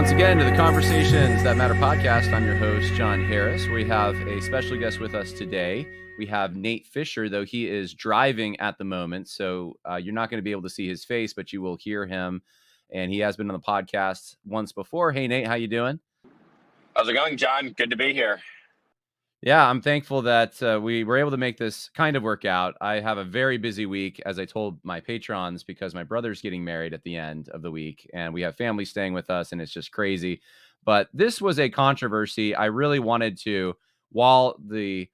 once again to the Conversations That Matter podcast. I'm your host, John Harris. We have a special guest with us today. We have Nate Fischer, though he is driving at the moment, so you're not going to be able to see his face, but you will hear him. And he has been on the podcast once before. Hey, Nate, how you doing? How's it going, John? Good to be here. Yeah, I'm thankful that we were able to make this kind of work out. I have a very busy week, as I told my patrons, because my brother's getting married at the end of the week, and we have family staying with us, and it's just crazy. But this was a controversy. I really wanted to, while the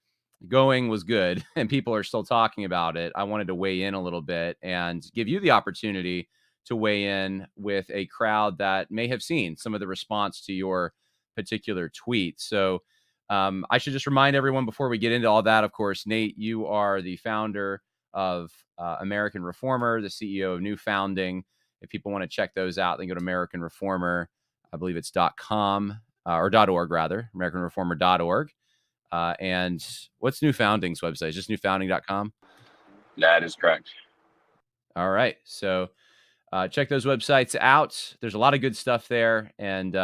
going was good and people are still talking about it, I wanted to weigh in a little bit and give you the opportunity to weigh in with a crowd that may have seen some of the response to your particular tweet. So I should just remind everyone before we get into all that, of course, Nate, you are the founder of American Reformer, the CEO of New Founding. If people want to check those out, they can go to American Reformer. I believe it's .com or .org rather, AmericanReformer.org. And what's New Founding's website? Is just newfounding.com? That is correct. All right. So check those websites out. There's a lot of good stuff there. And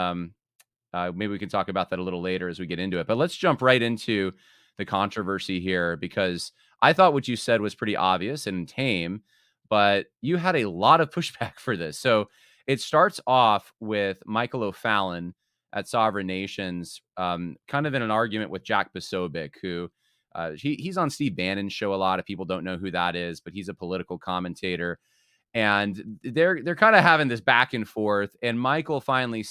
maybe we can talk about that a little later as we get into it. But let's jump right into the controversy here, because I thought what you said was pretty obvious and tame, but you had a lot of pushback for this. So it starts off with Michael O'Fallon at Sovereign Nations, kind of in an argument with Jack Posobiec, who he's on Steve Bannon's show. A lot of people don't know who that is, but he's a political commentator. And they're kind of having this back and forth. And Michael finally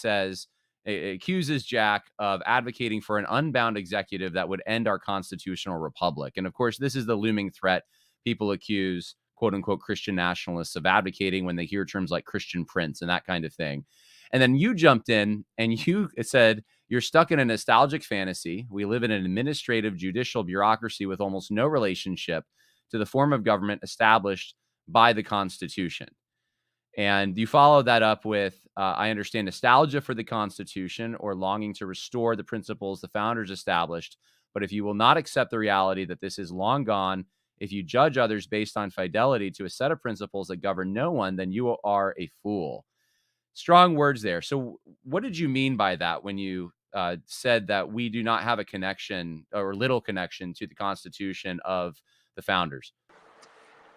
accuses Jack of advocating for an unbound executive that would end our constitutional republic. And of course, this is the looming threat people accuse, quote unquote, Christian nationalists of advocating when they hear terms like Christian Prince and that kind of thing. And then you jumped in and you said, you're stuck in a nostalgic fantasy. We live in an administrative judicial bureaucracy with almost no relationship to the form of government established by the Constitution. And you follow that up with, I understand nostalgia for the Constitution or longing to restore the principles the founders established. But if you will not accept the reality that this is long gone, if you judge others based on fidelity to a set of principles that govern no one, then you are a fool. Strong words there. So what did you mean by that when you said that we do not have a connection or little connection to the Constitution of the founders?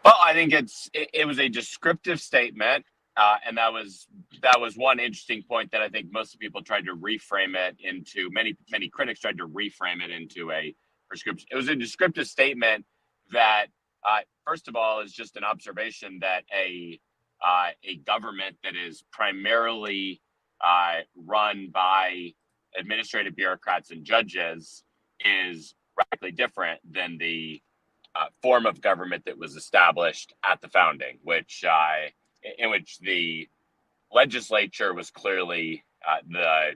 Well, I think it was a descriptive statement, and that was one interesting point that I think most people tried to reframe it into. Many critics tried to reframe it into a prescription. It was a descriptive statement that, first of all, is just an observation that a government that is primarily run by administrative bureaucrats and judges is radically different than the form of government that was established at the founding, in which the legislature was clearly the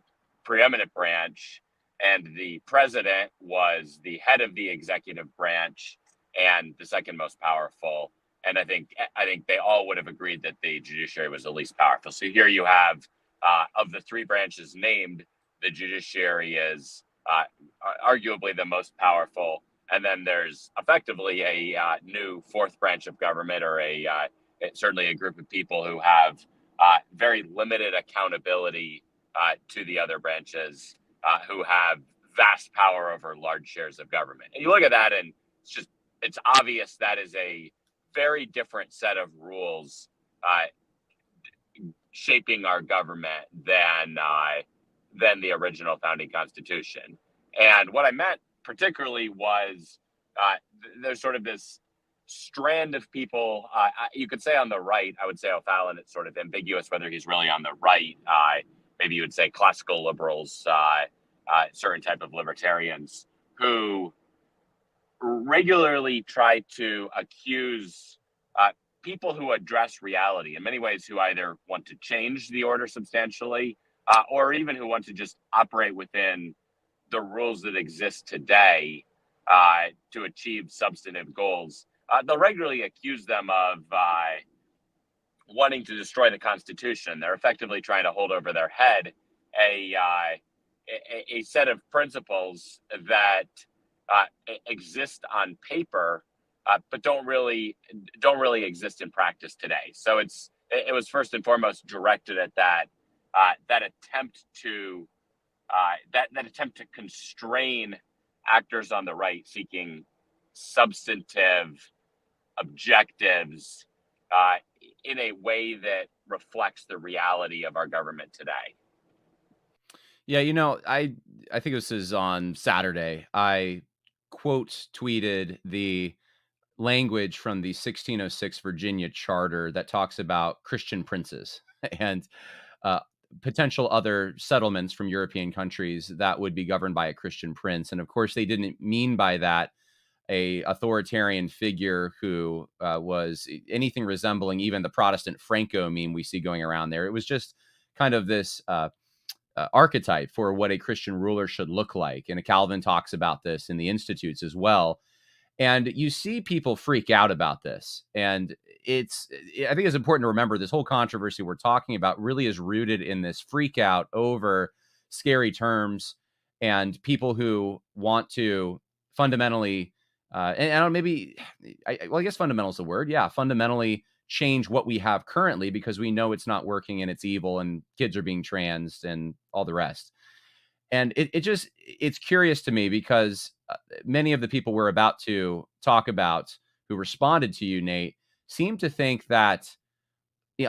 preeminent branch, and the president was the head of the executive branch and the second most powerful. And I think they all would have agreed that the judiciary was the least powerful. So here you have, of the three branches named, the judiciary is arguably the most powerful. And then there's effectively a new fourth branch of government, or certainly a group of people who have very limited accountability to the other branches, who have vast power over large shares of government. And you look at that, and it's obvious that is a very different set of rules shaping our government than the original founding constitution. And what I meant particularly was there's sort of this strand of people, you could say on the right. I would say O'Fallon, it's sort of ambiguous whether he's really on the right. Maybe you would say classical liberals, certain type of libertarians, who regularly try to accuse people who address reality, in many ways, who either want to change the order substantially, or even who want to just operate within the rules that exist today to achieve substantive goals. They'll regularly accuse them of wanting to destroy the Constitution. They're effectively trying to hold over their head a set of principles that exist on paper, but don't really exist in practice today. So it was first and foremost directed at that that attempt to constrain actors on the right seeking substantive objectives in a way that reflects the reality of our government today. Yeah, I think this is on Saturday. I quote tweeted the language from the 1606 Virginia Charter that talks about Christian princes and uh, potential other settlements from European countries that would be governed by a Christian prince. And of course, they didn't mean by that a authoritarian figure who was anything resembling even the Protestant Franco meme we see going around there. It was just kind of this archetype for what a Christian ruler should look like. And Calvin talks about this in the Institutes as well. And you see people freak out about this. And I think it's important to remember this whole controversy we're talking about really is rooted in this freak out over scary terms and people who want to fundamentally, and I don't know, maybe, I guess fundamental is the word. Yeah, fundamentally change what we have currently because we know it's not working and it's evil and kids are being transed and all the rest. And it's curious to me because many of the people we're about to talk about who responded to you, Nate, seem to think that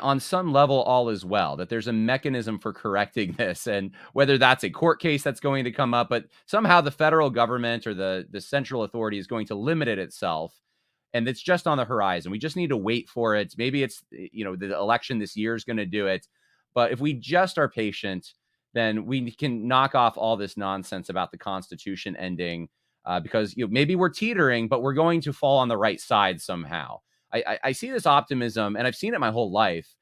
on some level all is well, that there's a mechanism for correcting this, and whether that's a court case that's going to come up, but somehow the federal government or the central authority is going to limit it itself, and it's just on the horizon. We just need to wait for it. Maybe it's the election this year is going to do it, but if we just are patient, then we can knock off all this nonsense about the Constitution ending, because maybe we're teetering, but we're going to fall on the right side somehow. I see this optimism, and I've seen it my whole life.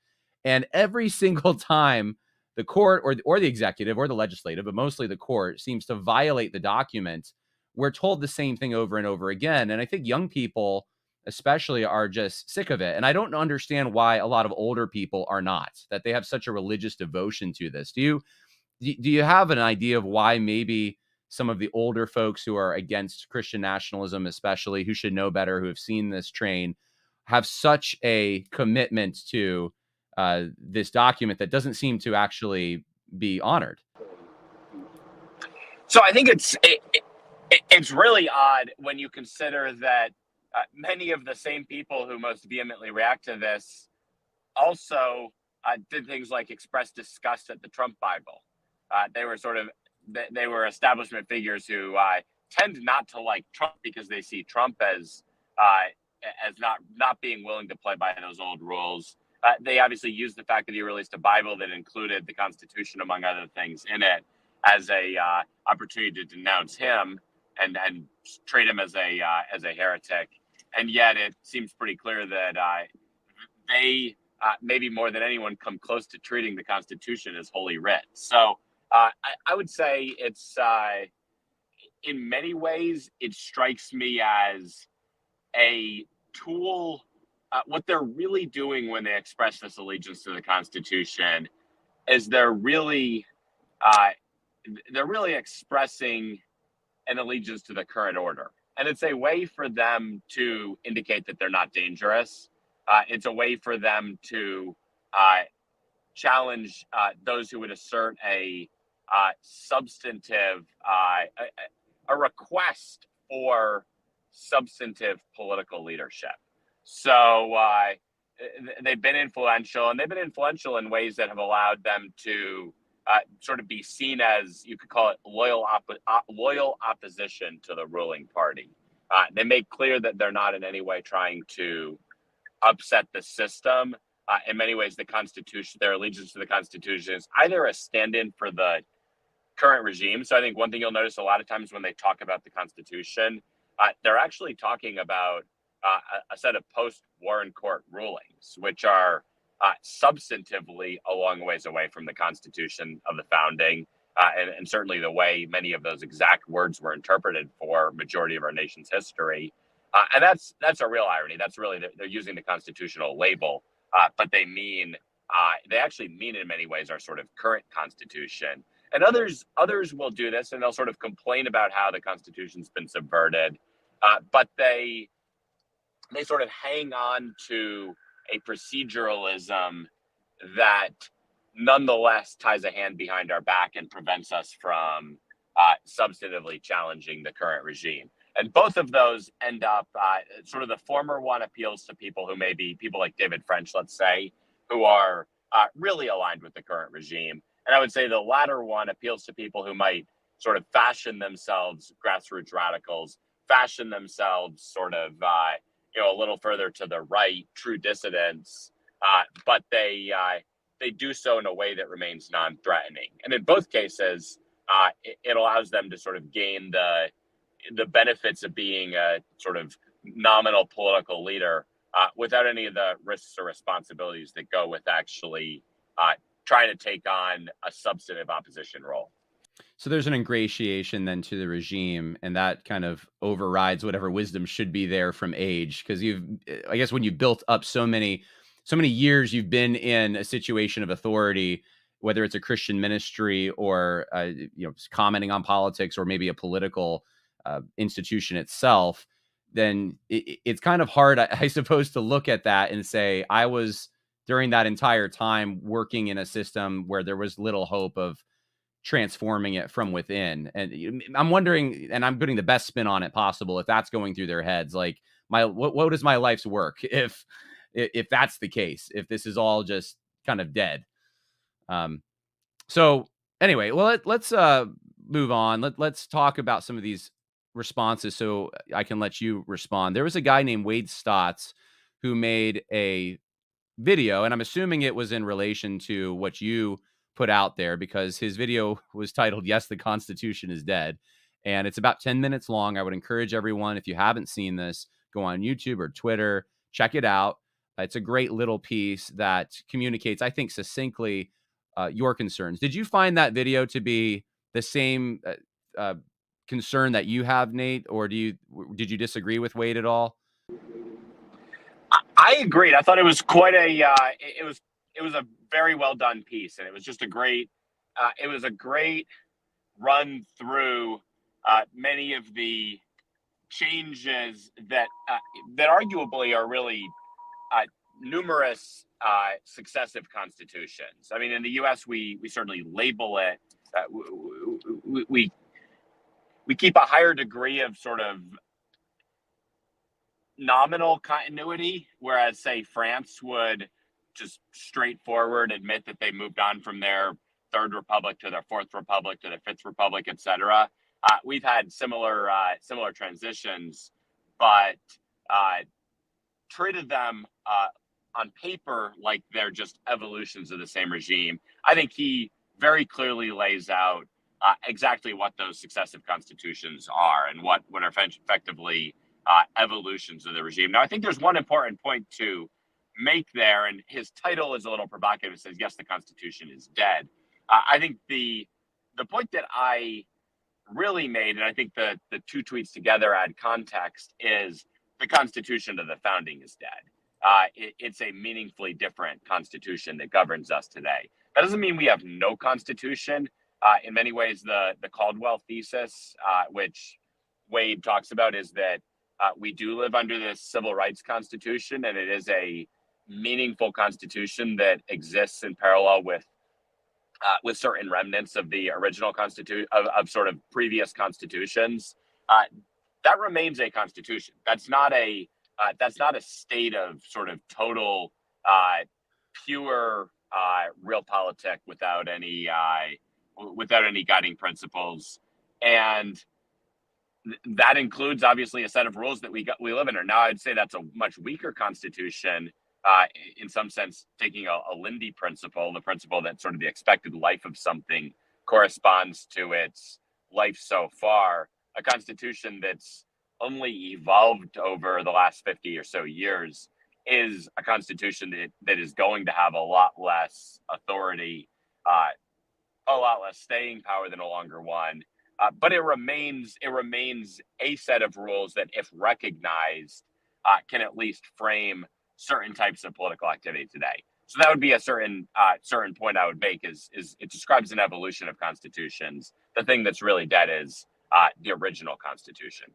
And every single time the court or the executive or the legislative, but mostly the court, seems to violate the document, we're told the same thing over and over again. And I think young people, especially, are just sick of it. And I don't understand why a lot of older people are not, that they have such a religious devotion to this. Do you have an idea of why maybe some of the older folks who are against Christian nationalism, especially, who should know better, who have seen this train, have such a commitment to this document that doesn't seem to actually be honored? So I think it's really odd when you consider that many of the same people who most vehemently react to this also did things like express disgust at the Trump Bible. They were establishment figures who tend not to like Trump because they see Trump as not being willing to play by those old rules. They obviously used the fact that he released a Bible that included the Constitution, among other things, in it as a opportunity to denounce him and treat him as a heretic. And yet, it seems pretty clear that they maybe more than anyone come close to treating the Constitution as holy writ. So I would say it's in many ways it strikes me as a tool. What they're really doing when they express this allegiance to the Constitution is they're really expressing an allegiance to the current order. And it's a way for them to indicate that they're not dangerous. It's a way for them to challenge those who would assert a substantive, a request for substantive political leadership. So they've been influential, and they've been influential in ways that have allowed them to sort of be seen as, you could call it, loyal opposition to the ruling party. They make clear that they're not in any way trying to upset the system. In many ways, the Constitution, their allegiance to the Constitution, is either a stand-in for the current regime. So I think one thing you'll notice a lot of times when they talk about the Constitution, they're actually talking about a set of post-Warren Court rulings, which are substantively a long ways away from the Constitution of the founding, and certainly the way many of those exact words were interpreted for majority of our nation's history. And that's a real irony. That's really, they're using the constitutional label, but they actually mean in many ways our sort of current Constitution. And others will do this, and they'll sort of complain about how the Constitution's been subverted, but they sort of hang on to a proceduralism that nonetheless ties a hand behind our back and prevents us from substantively challenging the current regime. And both of those end up sort of the former one appeals to people who may be people like David French, let's say, who are really aligned with the current regime. And I would say the latter one appeals to people who might sort of fashion themselves grassroots radicals, fashion themselves sort of a little further to the right, true dissidents, but they do so in a way that remains non-threatening. And in both cases, it allows them to sort of gain the benefits of being a sort of nominal political leader without any of the risks or responsibilities that go with actually trying to take on a substantive opposition role. So there's an ingratiation then to the regime, and that kind of overrides whatever wisdom should be there from age. Because I guess when you built up so many years, you've been in a situation of authority, whether it's a Christian ministry or commenting on politics or maybe a political institution itself. Then it's kind of hard, I suppose, to look at that and say, I was during that entire time working in a system where there was little hope of transforming it from within. And I'm wondering, and I'm putting the best spin on it possible, if that's going through their heads, like what is my life's work if that's the case, if this is all just kind of dead. So anyway, well, let's move on. Let's talk about some of these responses so I can let you respond. There was a guy named Wade Stotts who made a video, and I'm assuming it was in relation to what you put out there, because his video was titled, "Yes, the Constitution is Dead." And it's about 10 minutes long. I would encourage everyone, if you haven't seen this, go on YouTube or Twitter, check it out. It's a great little piece that communicates, I think, succinctly your concerns. Did you find that video to be the same concern that you have, Nate, or did you disagree with Wade at all? I agreed. I thought it was quite a it was a very well done piece, and it was just a great run through many of the changes that arguably are really numerous successive constitutions. I mean, in the U.S., we certainly label it. We keep a higher degree of sort of nominal continuity, whereas, say, France would just straightforward admit that they moved on from their third republic to their fourth republic to their fifth republic, etc. We've had similar transitions, but treated them on paper like they're just evolutions of the same regime. I think he very clearly lays out exactly what those successive constitutions are and what are effectively evolutions of the regime. Now, I think there's one important point to make there, and his title is a little provocative. It says, "Yes, the Constitution is dead." I think the point that I really made, and I think the two tweets together add context, is the Constitution of the founding is dead. It's a meaningfully different Constitution that governs us today. That doesn't mean we have no Constitution. In many ways, the Caldwell thesis, which Wade talks about, is that we do live under this civil rights constitution, and it is a meaningful constitution that exists in parallel with certain remnants of the original constitution of sort of previous constitutions. That remains a constitution. That's not a state of sort of total pure realpolitik without any guiding principles. And that includes, obviously, a set of rules that we live under. Now, I'd say that's a much weaker constitution, in some sense, taking a Lindy principle, the principle that sort of the expected life of something corresponds to its life so far. A constitution that's only evolved over the last 50 or so years is a constitution that is going to have a lot less authority, a lot less staying power than a longer one. But it remains a set of rules that, if recognized, can at least frame certain types of political activity today. So that would be a certain point I would make is it describes an evolution of constitutions. The thing that's really dead is the original Constitution.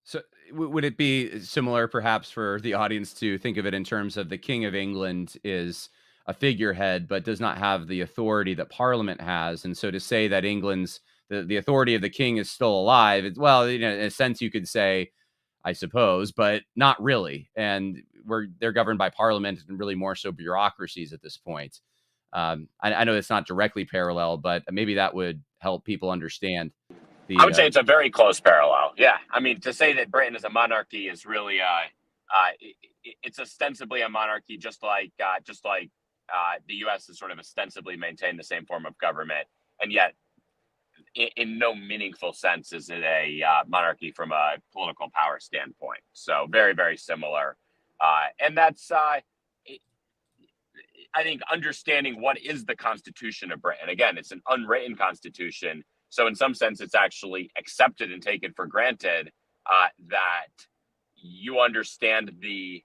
So would it be similar, perhaps, for the audience to think of it in terms of the King of England is a figurehead, but does not have the authority that Parliament has. And so to say that England's the authority of the king is still alive, well, in a sense you could say, I suppose, but not really. And they're governed by Parliament and really more so bureaucracies at this point. I know it's not directly parallel, but maybe that would help people understand I would say it's a very close parallel. Yeah, I mean, to say that Britain is a monarchy is really it's ostensibly a monarchy, just like the U.S. has sort of ostensibly maintained the same form of government, and yet in no meaningful sense is it a monarchy from a political power standpoint. So very, very similar, and that's I think understanding what is the Constitution of Britain. Again, it's an unwritten constitution, so in some sense, it's actually accepted and taken for granted that you understand the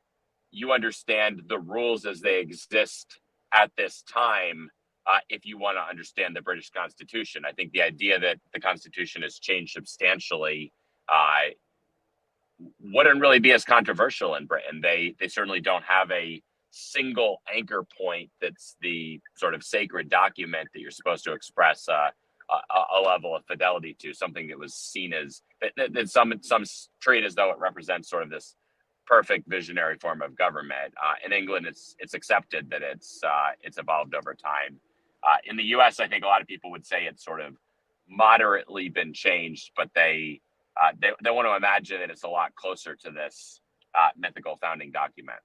rules as they exist at this time. If you want to understand the British Constitution, I think the idea that the Constitution has changed substantially wouldn't really be as controversial in Britain. They certainly don't have a single anchor point that's the sort of sacred document that you're supposed to express a level of fidelity to, something that was seen as that some treat as though it represents sort of this perfect visionary form of government. In England, it's accepted that it's evolved over time. In the U.S., I think a lot of people would say it's sort of moderately been changed, but they want to imagine that it's a lot closer to this mythical founding document.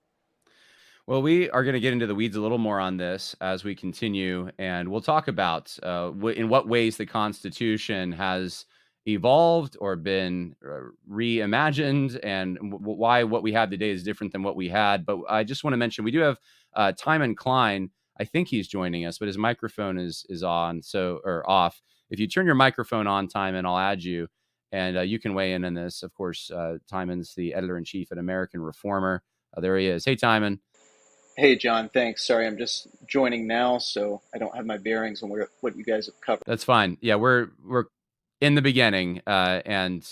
Well, we are going to get into the weeds a little more on this as we continue, and we'll talk about in what ways the Constitution has evolved or been reimagined, and why what we have today is different than what we had. But I just want to mention we do have Timon Cline. I think he's joining us, but his microphone is on, or off. If you turn your microphone on, Timon, I'll add you, and you can weigh in on this. Of course, Timon's the editor-in-chief at American Reformer. There he is. Hey, Timon. Hey, John, thanks. Sorry, I'm just joining now, so I don't have my bearings on what you guys have covered. That's fine. Yeah, we're in the beginning, and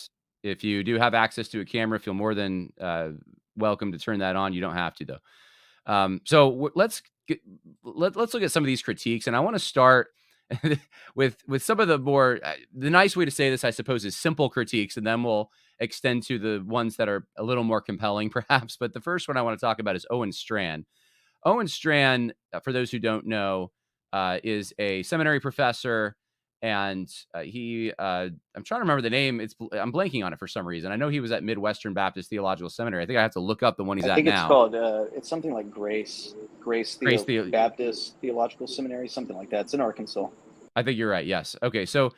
if you do have access to a camera, feel more than welcome to turn that on. You don't have to, though. So let's look at some of these critiques, and I want to start with some of the more the nice way to say this, I suppose, is simple critiques, and then we'll extend to the ones that are a little more compelling, perhaps. But the first one I want to talk about is Owen Strachan. Owen Strachan, for those who don't know, is a seminary professor, and he I'm trying to remember the name. I'm blanking on it for some reason. I know he was at Midwestern Baptist Theological Seminary. I think I have to look up the one he's at now. I think it's called it's something like Grace Baptist Theological Seminary, something like that. It's in Arkansas. I think you're right. Yes. Okay. So,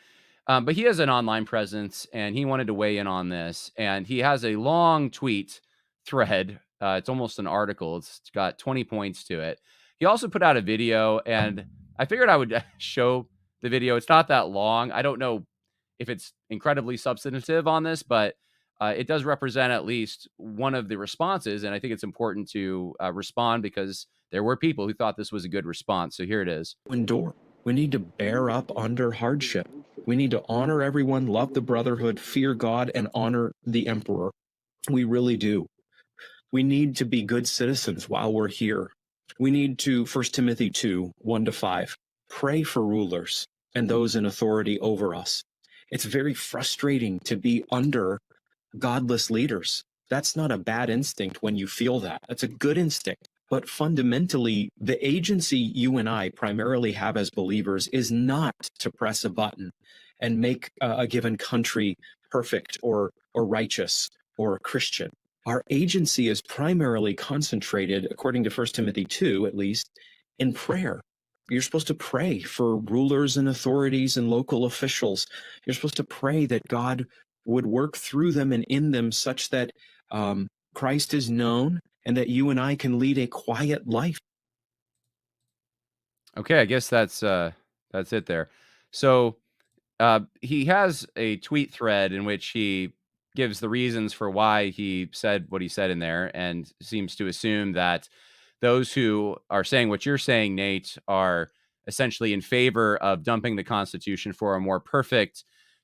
but he has an online presence, and he wanted to weigh in on this, and he has a long tweet thread. It's almost an article. It's got 20 points to it. He also put out a video, and I figured I would show the video. It's not that long. I don't know if it's incredibly substantive on this, but it does represent at least one of the responses. And I think it's important to respond because there were people who thought this was a good response. So here it is. Endure. We need to bear up under hardship. We need to honor everyone, love the brotherhood, fear God, and honor the emperor. We really do. We need to be good citizens while we're here. We need to, 1 Timothy 2, 1-5, pray for rulers and those in authority over us. It's very frustrating to be under godless leaders. That's not a bad instinct when you feel that. That's a good instinct. But fundamentally, the agency you and I primarily have as believers is not to press a button and make a given country perfect or righteous or Christian. Our agency is primarily concentrated, according to 1 Timothy 2, at least, in prayer. You're supposed to pray for rulers and authorities and local officials. You're supposed to pray that God would work through them and in them such that Christ is known and that you and I can lead a quiet life. Okay, I guess that's it there. So he has a tweet thread in which he gives the reasons for why he said what he said in there, and seems to assume that those who are saying what you're saying, Nate, are essentially in favor of dumping the Constitution for a more perfect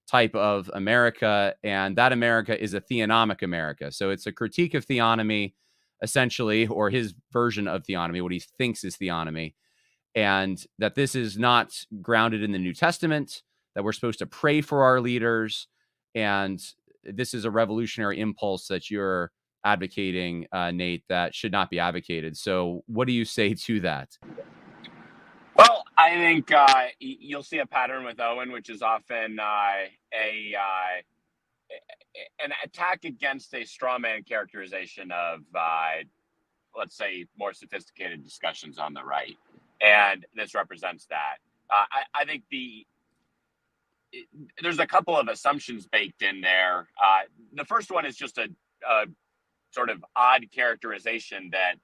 type of America, and that America is a theonomic America. So it's a critique of theonomy, essentially, or his version of theonomy, what he thinks is theonomy. and that this is not grounded in the New Testament, that we're supposed to pray for our leaders, and this is a revolutionary impulse that you're advocating, Nate, that should not be advocated. So what do you say to that? Well, I think you'll see a pattern with Owen, which is often an attack against a straw man characterization of, let's say, more sophisticated discussions on the right. And this represents that. I think there's a couple of assumptions baked in there. The first one is just a sort of odd characterization that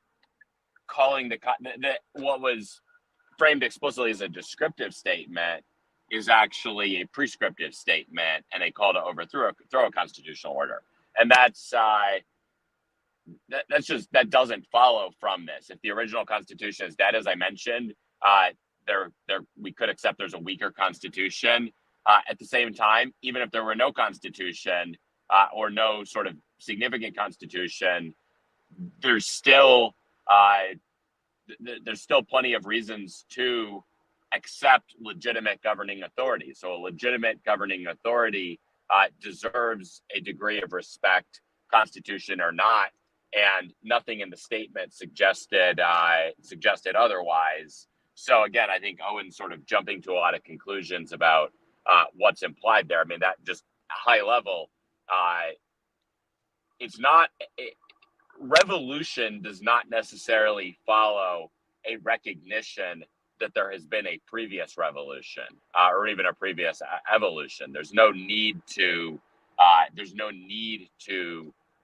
calling what was framed explicitly as a descriptive statement is actually a prescriptive statement and a call to overthrow a constitutional order. And that doesn't follow from this. If the original Constitution is dead, as I mentioned, we could accept there's a weaker Constitution. At the same time, even if there were no Constitution or no sort of significant Constitution, there's still plenty of reasons to accept legitimate governing authority. So a legitimate governing authority deserves a degree of respect, Constitution or not, and nothing in the statement suggested otherwise. So again, I think Owen's sort of jumping to a lot of conclusions about what's implied there. I mean, that just high level, revolution does not necessarily follow a recognition that there has been a previous revolution or even a previous evolution. There's no need to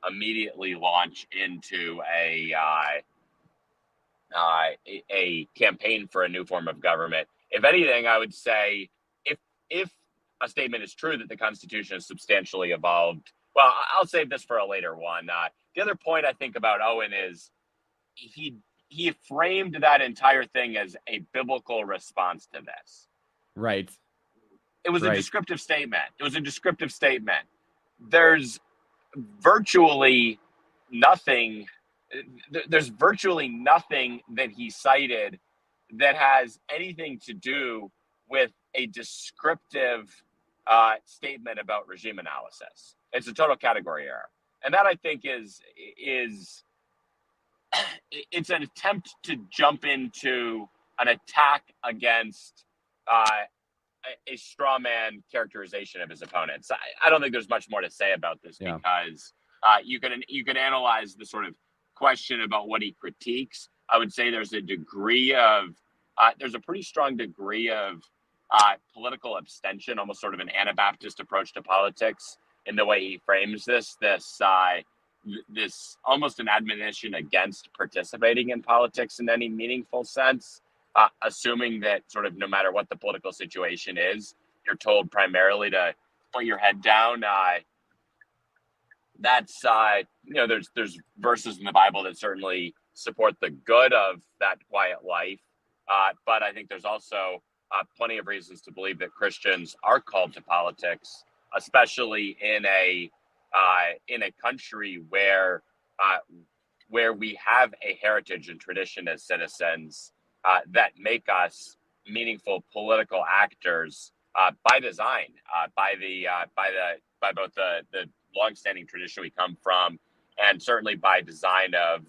immediately launch into a campaign for a new form of government. If anything, I would say if a statement is true that the Constitution has substantially evolved, well, I'll save this for a later one. The other point I think about Owen is he framed that entire thing as a biblical response to this. Right. It was a descriptive statement. There's virtually nothing that he cited that has anything to do with a descriptive statement about regime analysis. It's a total category error. And that, I think, is it's an attempt to jump into an attack against a straw man characterization of his opponents. I don't think there's much more to say about this because you can analyze the sort of question about what he critiques. I would say there's a pretty strong degree of political abstention, almost sort of an Anabaptist approach to politics in the way he frames this almost an admonition against participating in politics in any meaningful sense, assuming that sort of no matter what the political situation is, you're told primarily to put your head down. There's verses in the Bible that certainly support the good of that quiet life, but I think there's also plenty of reasons to believe that Christians are called to politics, especially in a country where we have a heritage and tradition as citizens that make us meaningful political actors by design, by both the longstanding tradition we come from, and certainly by design of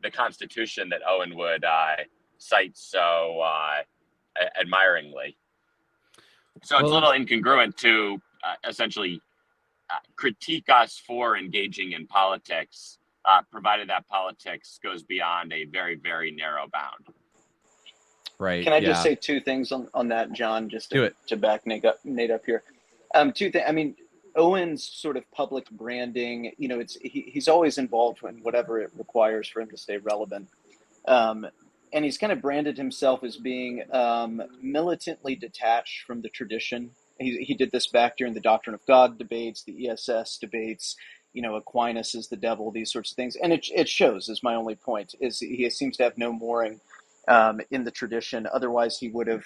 the Constitution that Owen would cite so admiringly. So it's a little incongruent to essentially critique us for engaging in politics, provided that politics goes beyond a very, very narrow bound. Right. Can I just say two things on that, John, just to back Nate up here? Two things. I mean, Owen's sort of public branding, he's always involved in whatever it requires for him to stay relevant. And he's kind of branded himself as being militantly detached from the tradition. He did this back during the Doctrine of God debates, the ESS debates, Aquinas is the devil, these sorts of things. And it shows, is my only point, is he seems to have no mooring in the tradition. Otherwise, he would have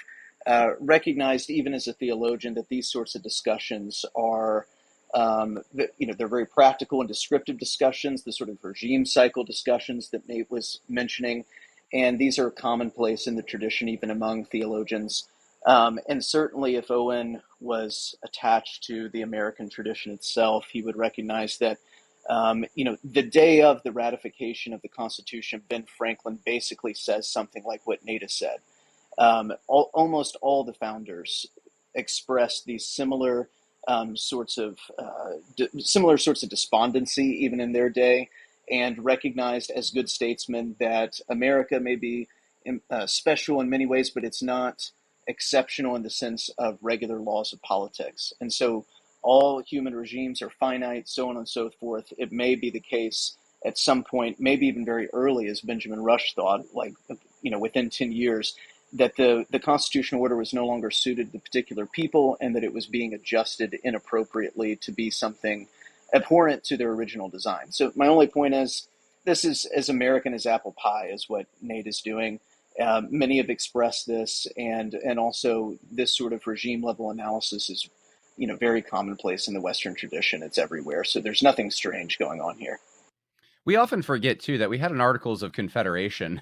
recognized, even as a theologian, that these sorts of discussions are, they're very practical and descriptive discussions, the sort of regime cycle discussions that Nate was mentioning. And these are commonplace in the tradition, even among theologians. And certainly if Owen was attached to the American tradition itself, he would recognize that, the day of the ratification of the Constitution, Ben Franklin basically says something like what Nate has said. Almost all the founders expressed these similar sorts of despondency even in their day, and recognized as good statesmen that America may be special in many ways, but it's not exceptional in the sense of regular laws of politics. And so all human regimes are finite, so on and so forth. It may be the case at some point, maybe even very early, as Benjamin Rush thought, within 10 years, that the constitutional order was no longer suited to particular people, and that it was being adjusted inappropriately to be something abhorrent to their original design. So my only point is, this is as American as apple pie, is what Nate is doing. Many have expressed this, and also this sort of regime level analysis is, very commonplace in the Western tradition. It's everywhere. So there's nothing strange going on here. We often forget too that we had an Articles of Confederation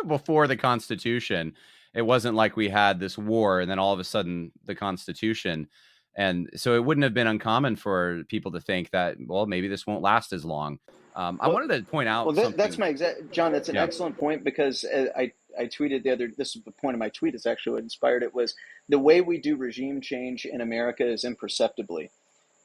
before the Constitution. It wasn't like we had this war and then all of a sudden the Constitution. And so it wouldn't have been uncommon for people to think that, well, maybe this won't last as long. I wanted to point out something. That's my exact, John, that's an excellent point, because I tweeted this is the point of my tweet, is actually what inspired it, was the way we do regime change in America is imperceptibly.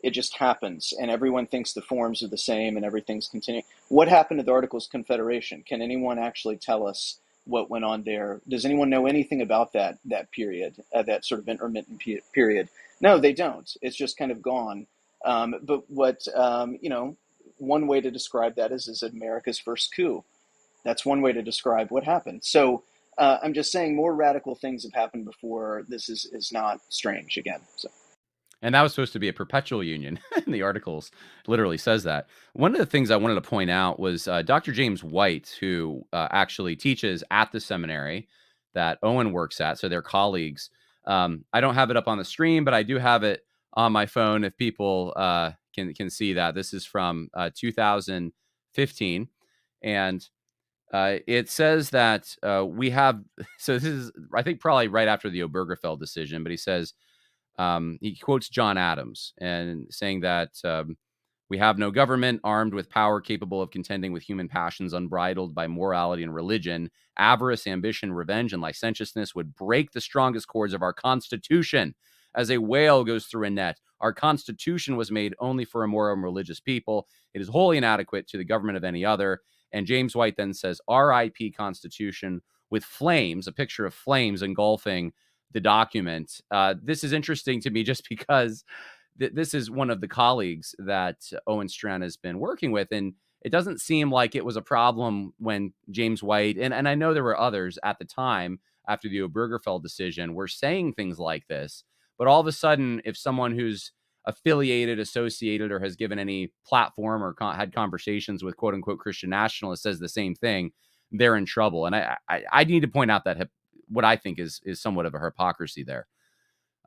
It just happens, and everyone thinks the forms are the same and everything's continuing. What happened to the Articles of Confederation? Can anyone actually tell us what went on there? Does anyone know anything about that period, that sort of intermittent period? No, they don't. It's just kind of gone. But what, one way to describe that is America's first coup. That's one way to describe what happened. So I'm just saying more radical things have happened before. This is not strange again. So. And that was supposed to be a perpetual union. The Articles literally says that. One of the things I wanted to point out was Dr. James White, who actually teaches at the seminary that Owen works at. So they're colleagues. I don't have it up on the screen, but I do have it on my phone if people can see that. This is from 2015. And it says that we have, so this is, I think, probably right after the Obergefell decision, but he says, he quotes John Adams and saying that we have no government armed with power capable of contending with human passions unbridled by morality and religion. Avarice, ambition, revenge, and licentiousness would break the strongest cords of our Constitution as a whale goes through a net. Our Constitution was made only for a moral and religious people. It is wholly inadequate to the government of any other. And James White then says, R.I.P. Constitution, with flames, a picture of flames engulfing the document. This is interesting to me just because this is one of the colleagues that Owen Strachan has been working with. And it doesn't seem like it was a problem when James White, and I know there were others at the time after the Obergefell decision, were saying things like this. But all of a sudden, if someone who's affiliated, associated, or has given any platform or had conversations with quote unquote Christian nationalists says the same thing, they're in trouble. And I need to point out that what I think is somewhat of a hypocrisy there.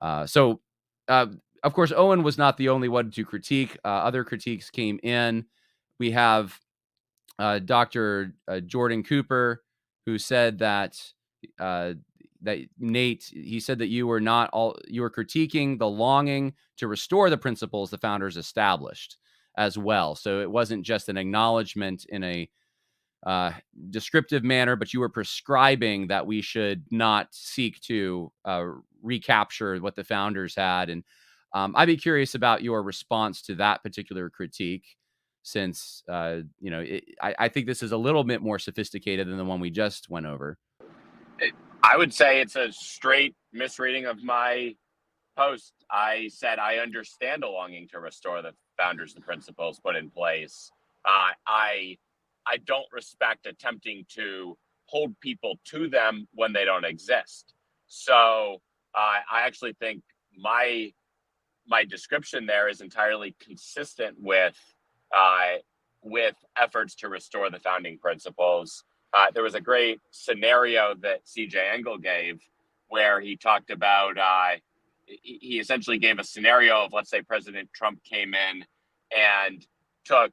Of course, Owen was not the only one to critique. Other critiques came in. We have Dr. Jordan Cooper, who said that Nate, he said that you were critiquing the longing to restore the principles the founders established as well. So it wasn't just an acknowledgement in a descriptive manner, but you were prescribing that we should not seek to recapture what the founders had. And I'd be curious about your response to that particular critique, since I think this is a little bit more sophisticated than the one we just went over. I would say it's a straight misreading of my post. I said I understand a longing to restore the founders, the principles put in place. I don't respect attempting to hold people to them when they don't exist. So I actually think my description there is entirely consistent with efforts to restore the founding principles. There was a great scenario that C.J. Engel gave where he talked about, he essentially gave a scenario of, let's say, President Trump came in and took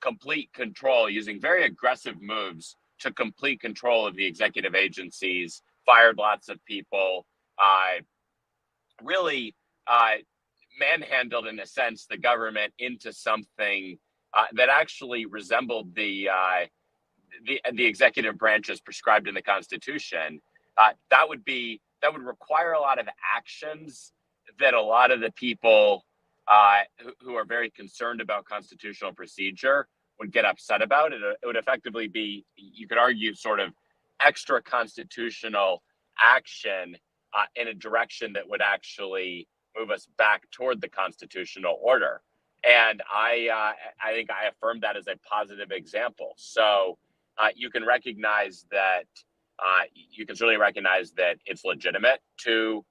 complete control using very aggressive moves took complete control of the executive agencies, fired lots of people, really manhandled, in a sense, the government into something that actually resembled the executive branch as prescribed in the Constitution. That would require a lot of actions that a lot of the people who are very concerned about constitutional procedure would get upset about. It would effectively be, you could argue, sort of extra constitutional action in a direction that would actually move us back toward the constitutional order. And I think I affirmed that as a positive example. So you can recognize that you can certainly recognize that it's legitimate to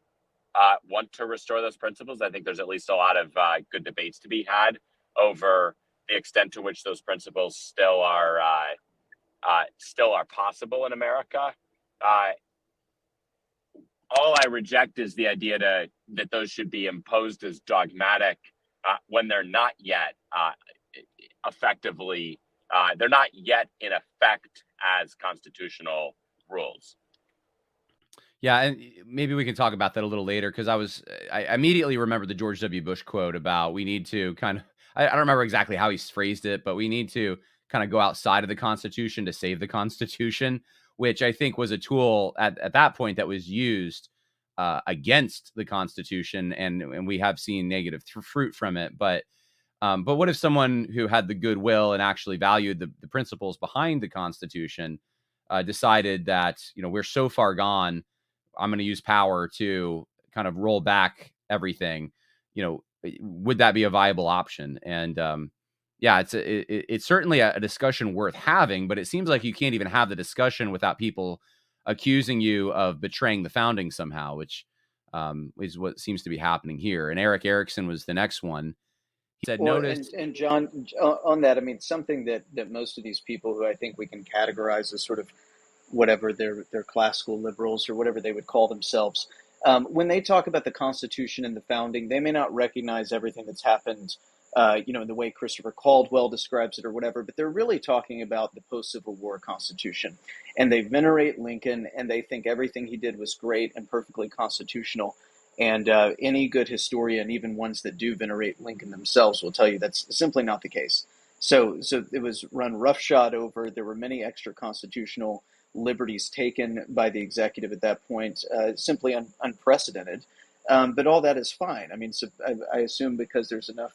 want to restore those principles. I think there's at least a lot of good debates to be had over the extent to which those principles still are possible in America. All I reject is the idea that those should be imposed as dogmatic when they're not yet effectively, they're not yet in effect as constitutional rules. Yeah, and maybe we can talk about that a little later, because I immediately remember the George W. Bush quote about we need to kind of, I don't remember exactly how he phrased it, but we need to kind of go outside of the Constitution to save the Constitution, which I think was a tool at that point that was used against the Constitution, and we have seen negative fruit from it. But what if someone who had the goodwill and actually valued the principles behind the Constitution decided that, we're so far gone, I'm going to use power to kind of roll back everything? Would that be a viable option? And yeah, it's certainly a discussion worth having, but it seems like you can't even have the discussion without people accusing you of betraying the founding somehow, which is what seems to be happening here. And Erick Erickson was the next one. He said, Well, notice. and John, on that, I mean, something that most of these people who I think we can categorize as sort of whatever they're classical liberals or whatever they would call themselves, when they talk about the Constitution and the founding, they may not recognize everything that's happened, in the way Christopher Caldwell describes it or whatever, but they're really talking about the post-Civil War Constitution. And they venerate Lincoln, and they think everything he did was great and perfectly constitutional. And any good historian, even ones that do venerate Lincoln themselves, will tell you that's simply not the case. So it was run roughshod over. There were many extra constitutional liberties taken by the executive at that point, simply unprecedented. But all that is fine. I mean, so I assume because there's enough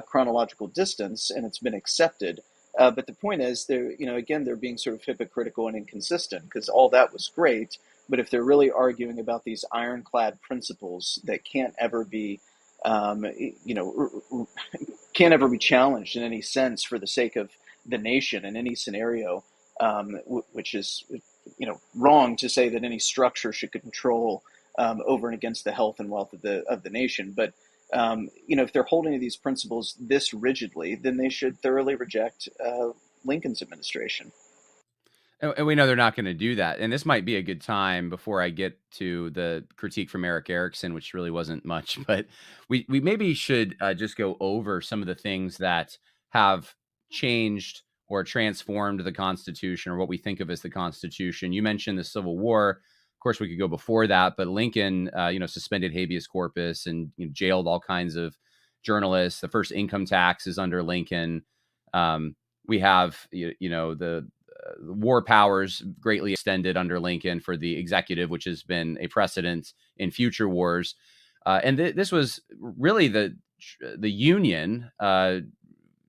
chronological distance and it's been accepted. But the point is, they're being sort of hypocritical and inconsistent, because all that was great. But if they're really arguing about these ironclad principles that can't ever be, can't ever be challenged in any sense for the sake of the nation in any scenario, which is, wrong to say that any structure should control over and against the health and wealth of the nation. But if they're holding to these principles this rigidly, then they should thoroughly reject Lincoln's administration. And we know they're not going to do that. And this might be a good time before I get to the critique from Erick Erickson, which really wasn't much, but we maybe should just go over some of the things that have changed or transformed the Constitution, or what we think of as the Constitution. You mentioned the Civil War. Of course, we could go before that, but Lincoln, suspended habeas corpus and jailed all kinds of journalists. The first income tax is under Lincoln. We have, the war powers greatly extended under Lincoln for the executive, which has been a precedent in future wars. And this was really the Union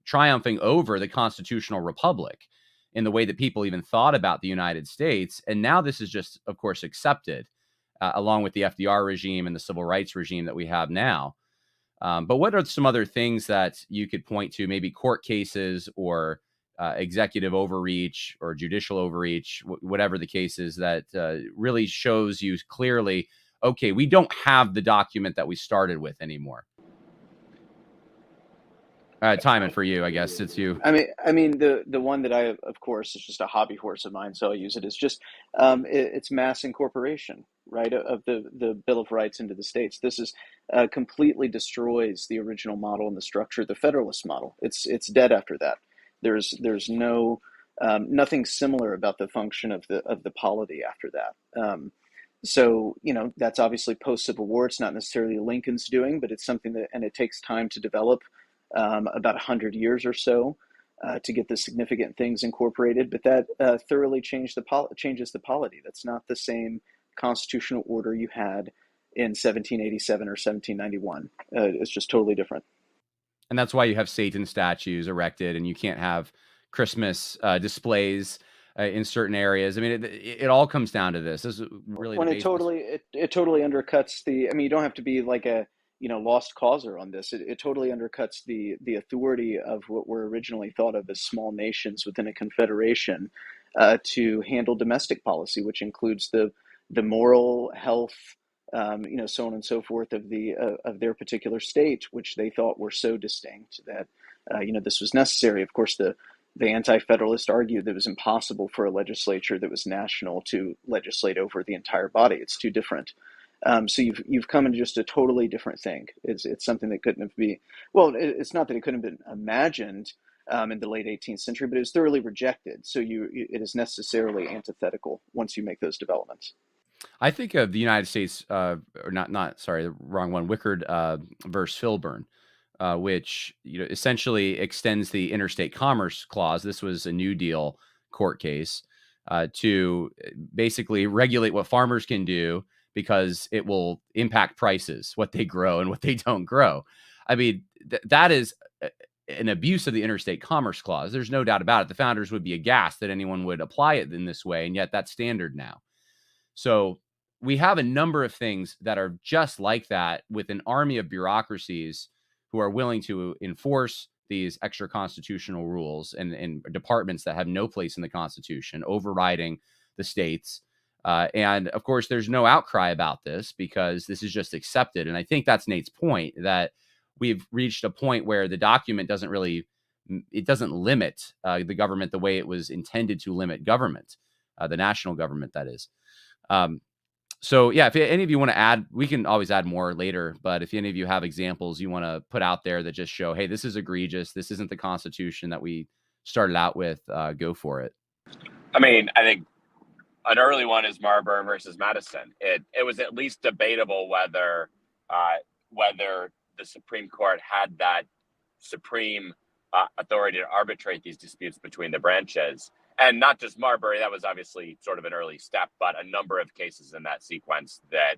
triumphing over the constitutional republic in the way that people even thought about the United States. And now this is just, of course, accepted along with the FDR regime and the civil rights regime that we have now. But what are some other things that you could point to, maybe court cases or executive overreach or judicial overreach, whatever the case is, that really shows you clearly, okay, we don't have the document that we started with anymore? Timon, for you, I guess it's you. I mean, the one that of course, is just a hobby horse of mine, so I'll use it. It's just it's mass incorporation, right, of the Bill of Rights into the states. This is completely destroys the original model and the structure of the Federalist model. It's dead after that. There's no Nothing similar about the function of the polity after that. So, that's obviously post-Civil War. It's not necessarily Lincoln's doing, but it's something that, and it takes time to develop, about 100 years or so, to get the significant things incorporated. But that thoroughly changes the polity. That's not the same constitutional order you had in 1787 or 1791. It's just totally different. And that's why you have Satan statues erected, and you can't have Christmas displays in certain areas. I mean, it all comes down to this. This is really When the it totally undercuts the. I mean, you don't have to be like a lost causer on this. It totally undercuts the authority of what were originally thought of as small nations within a confederation to handle domestic policy, which includes the moral health, so on and so forth of their particular state, which they thought were so distinct that this was necessary. Of course, the Anti-Federalists argued that it was impossible for a legislature that was national to legislate over the entire body. It's too different. So you've come into just a totally different thing. It's something that couldn't have been. Well, it's not that it couldn't have been imagined in the late 18th century, but it was thoroughly rejected. So it is necessarily antithetical once you make those developments. I think of the United States, or sorry, the wrong one, Wickard versus Filburn, which essentially extends the interstate commerce clause. This was a New Deal court case to basically regulate what farmers can do because it will impact prices, what they grow and what they don't grow. I mean, that is an abuse of the interstate commerce clause. There's no doubt about it. The founders would be aghast that anyone would apply it in this way, and yet that's standard now. So we have a number of things that are just like that, with an army of bureaucracies who are willing to enforce these extra constitutional rules and departments that have no place in the Constitution, overriding the states. And of course, there's no outcry about this because this is just accepted. And I think that's Nate's point, that we've reached a point where the document doesn't limit the government the way it was intended to limit government, the national government, that is. So yeah, if any of you want to add, we can always add more later, but if any of you have examples you want to put out there that just show, hey, this is egregious, this isn't the Constitution that we started out with, go for it. I mean, I think an early one is Marbury versus Madison. It was at least debatable whether the Supreme Court had that supreme authority to arbitrate these disputes between the branches. And not just Marbury, that was obviously sort of an early step, but a number of cases in that sequence that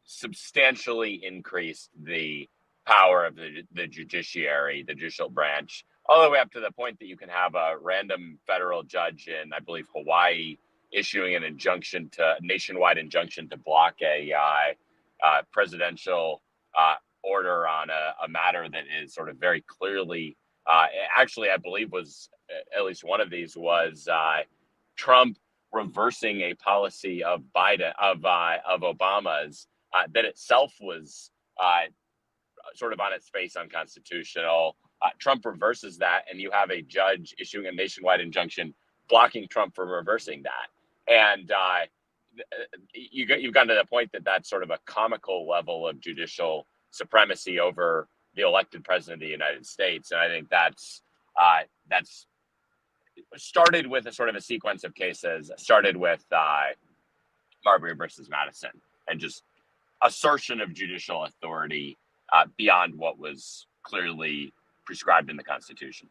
substantially increased the power of the judiciary, the judicial branch, all the way up to the point that you can have a random federal judge in, I believe, Hawaii, issuing an nationwide injunction to block a presidential order on a matter that is sort of very clearly, actually, I believe was, at least one of these was Trump reversing a policy of Biden, of Obama's, that itself was sort of on its face unconstitutional. Trump reverses that, and you have a judge issuing a nationwide injunction blocking Trump from reversing that. And you've gotten to the point that that's sort of a comical level of judicial supremacy over the elected president of the United States. And I think that's started with a sort of a sequence of cases, started with Marbury versus Madison, and just assertion of judicial authority beyond what was clearly prescribed in the Constitution.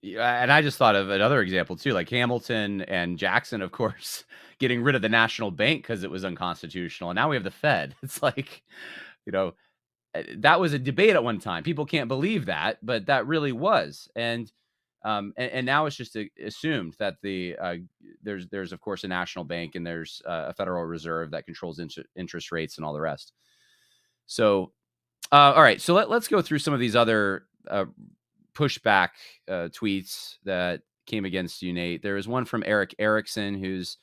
Yeah, and I just thought of another example too, like Hamilton and Jackson, of course, getting rid of the national bank because it was unconstitutional. And now we have the Fed. It's like, that was a debate at one time. People can't believe that, but that really was. And now it's just assumed that there's of course a national bank, and there's a Federal Reserve that controls interest rates and all the rest. So, all right. So let's go through some of these other pushback tweets that came against you, Nate. There was one from Erick Erickson, who's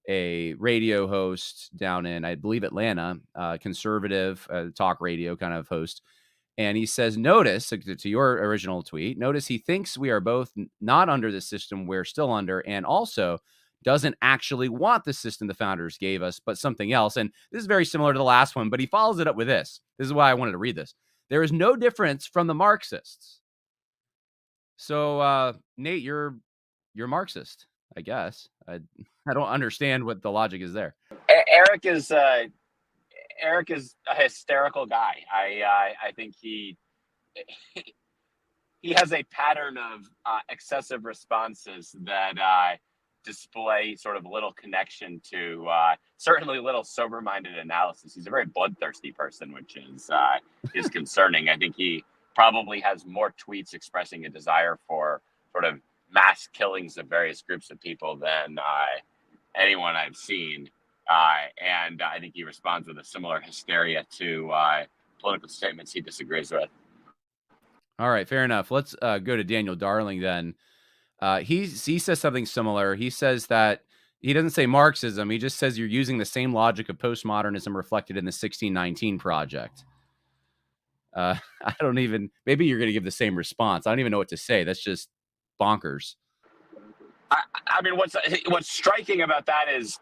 a radio host down in, I believe, Atlanta, conservative talk radio kind of host. And he says, notice, to your original tweet, notice he thinks we are both not under the system we're still under, and also doesn't actually want the system the founders gave us, but something else. And this is very similar to the last one, but he follows it up with this. This is why I wanted to read this. There is no difference from the Marxists. So, Nate, you're you're Marxist, I guess. I don't understand what the logic is there. Eric is a hysterical guy. I think he has a pattern of excessive responses that display sort of little connection to certainly little sober-minded analysis. He's a very bloodthirsty person, which is concerning. I think he probably has more tweets expressing a desire for sort of mass killings of various groups of people than anyone I've seen. And I think he responds with a similar hysteria to political statements he disagrees with. All right, fair enough. Let's go to Daniel Darling then. He says something similar. He says that he doesn't say Marxism. He just says you're using the same logic of postmodernism reflected in the 1619 Project. I don't even, maybe you're going to give the same response. I don't even know what to say. That's just bonkers. I mean, what's striking about that is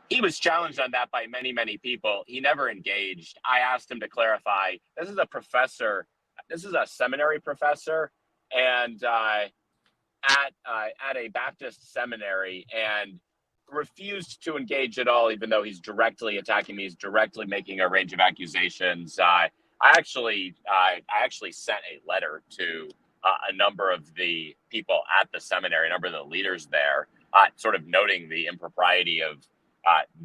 he was challenged on that by many, many people. He never engaged. I asked him to clarify. This is a professor. This is a seminary professor, and at a Baptist seminary, and refused to engage at all, even though he's directly attacking me. He's directly making a range of accusations. I actually sent a letter to a number of the people at the seminary, a number of the leaders there, sort of noting the impropriety of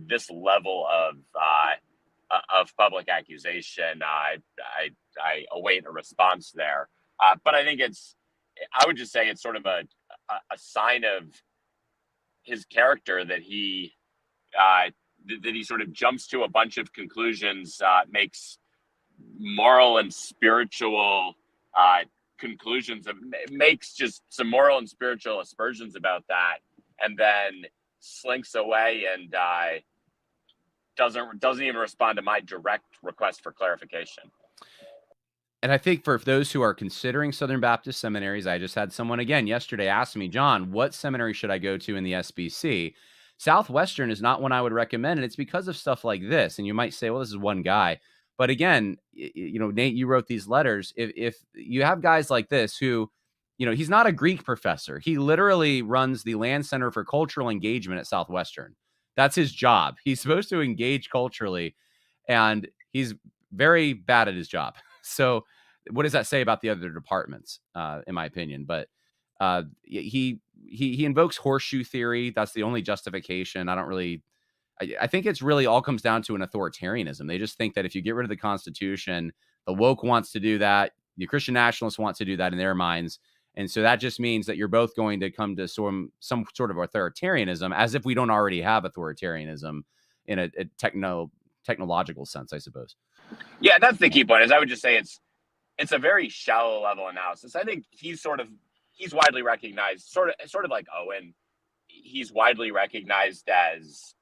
this level of public accusation. I await a response there, but I think I would just say it's sort of a sign of his character that he sort of jumps to a bunch of conclusions, makes moral and spiritual conclusions, makes just some moral and spiritual aspersions about that, and then slinks away and doesn't even respond to my direct request for clarification. And I think for those who are considering Southern Baptist seminaries, I just had someone again yesterday ask me, John, what seminary should I go to in the SBC? Southwestern is not one I would recommend, and it's because of stuff like this. And you might say, well, this is one guy. But again, Nate, you wrote these letters. If you have guys like this who, he's not a Greek professor. He literally runs the Land Center for Cultural Engagement at Southwestern. That's his job. He's supposed to engage culturally, and he's very bad at his job. So what does that say about the other departments, in my opinion? But he invokes horseshoe theory. That's the only justification. I think it's really all comes down to an authoritarianism. They just think that if you get rid of the Constitution, the woke wants to do that. The Christian nationalists want to do that in their minds. And so that just means that you're both going to come to some sort of authoritarianism, as if we don't already have authoritarianism in a technological sense, I suppose. Yeah, that's the key point. Is I would just say it's a very shallow level analysis. I think he's widely recognized, sort of like Owen. He's widely recognized as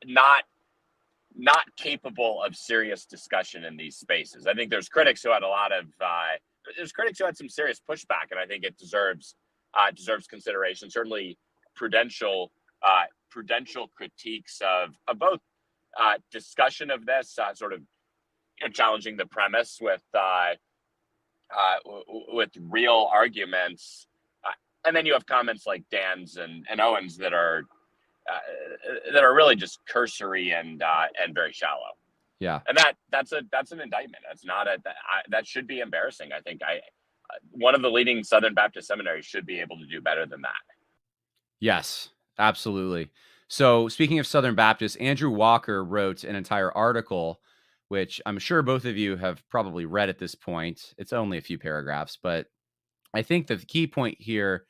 not capable of serious discussion in these spaces. I think there's critics who had some serious pushback, and I think it deserves consideration. Certainly, prudential critiques of both discussion of this, sort of challenging the premise with real arguments, and then you have comments like Dan's and Owen's that are really just cursory and very shallow. Yeah, and that's an indictment. That's not that should be embarrassing. I think one of the leading Southern Baptist seminaries should be able to do better than that. Yes, absolutely. So speaking of Southern Baptist, Andrew Walker wrote an entire article, which I'm sure both of you have probably read at this point. It's only a few paragraphs, but I think the key point here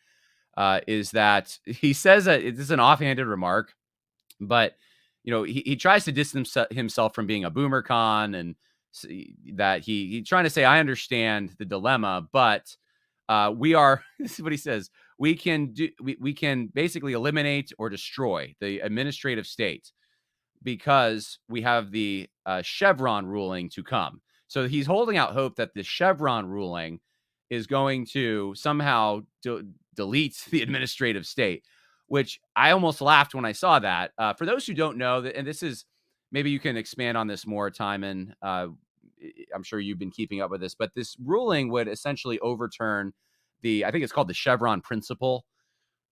is that he says that this is an offhanded remark, but he tries to distance himself from being a boomer con, and that he's trying to say, I understand the dilemma, but we are, this is what he says, we can basically eliminate or destroy the administrative state because we have the Chevron ruling to come. So he's holding out hope that the Chevron ruling is going to somehow delete the administrative state, which I almost laughed when I saw that. For those who don't know, and this is, maybe you can expand on this more, Timon. I'm sure you've been keeping up with this, but this ruling would essentially overturn I think it's called the Chevron principle,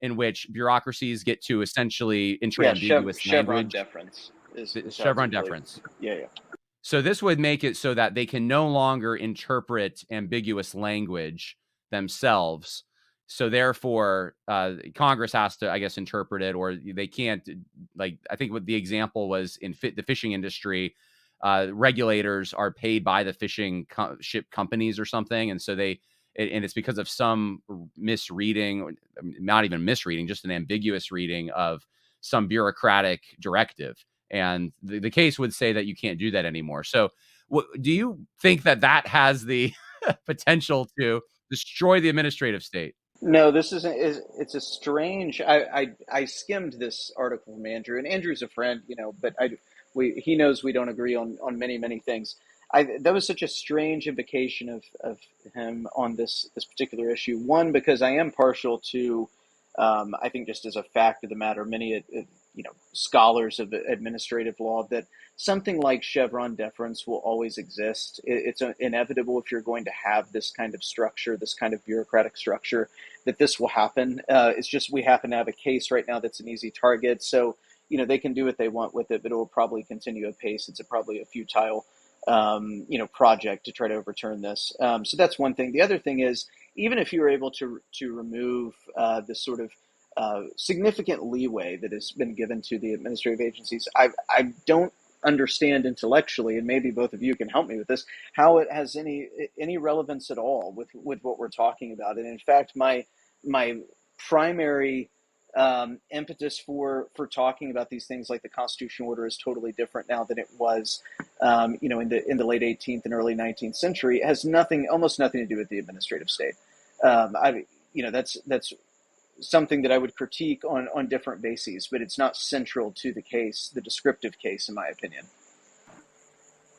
in which bureaucracies get to essentially enter ambiguous Chevron language. deference is Chevron deference. Yeah. So this would make it so that they can no longer interpret ambiguous language themselves. So therefore, Congress has to, I guess, interpret it, or they can't. Like, I think what the example was in the fishing industry, regulators are paid by the fishing ship companies or something, and so and it's because of some misreading, not even misreading, just an ambiguous reading of some bureaucratic directive. And the case would say that you can't do that anymore. So do you think that has the potential to destroy the administrative state? No, this isn't. It's a strange. I skimmed this article from Andrew, and Andrew's a friend, but he knows we don't agree on many things. That was such a strange invocation of him on this particular issue. One, because I am partial to, I think, just as a fact of the matter, many scholars of administrative law, that something like Chevron deference will always exist. It's inevitable if you're going to have this kind of structure, this kind of bureaucratic structure, that this will happen. It's just we happen to have a case right now that's an easy target. So, they can do what they want with it, but it will probably continue apace. It's probably a futile, project to try to overturn this. So that's one thing. The other thing is, even if you were able to remove this sort of significant leeway that has been given to the administrative agencies, I don't understand intellectually, and maybe both of you can help me with this, how it has any relevance at all with what we're talking about. And in fact, my primary impetus for talking about these things like the Constitutional Order is totally different now than it was, in the late 18th and early 19th century. It has almost nothing to do with the administrative state. That's something that I would critique on different bases, but it's not central to the case, the descriptive case, in my opinion.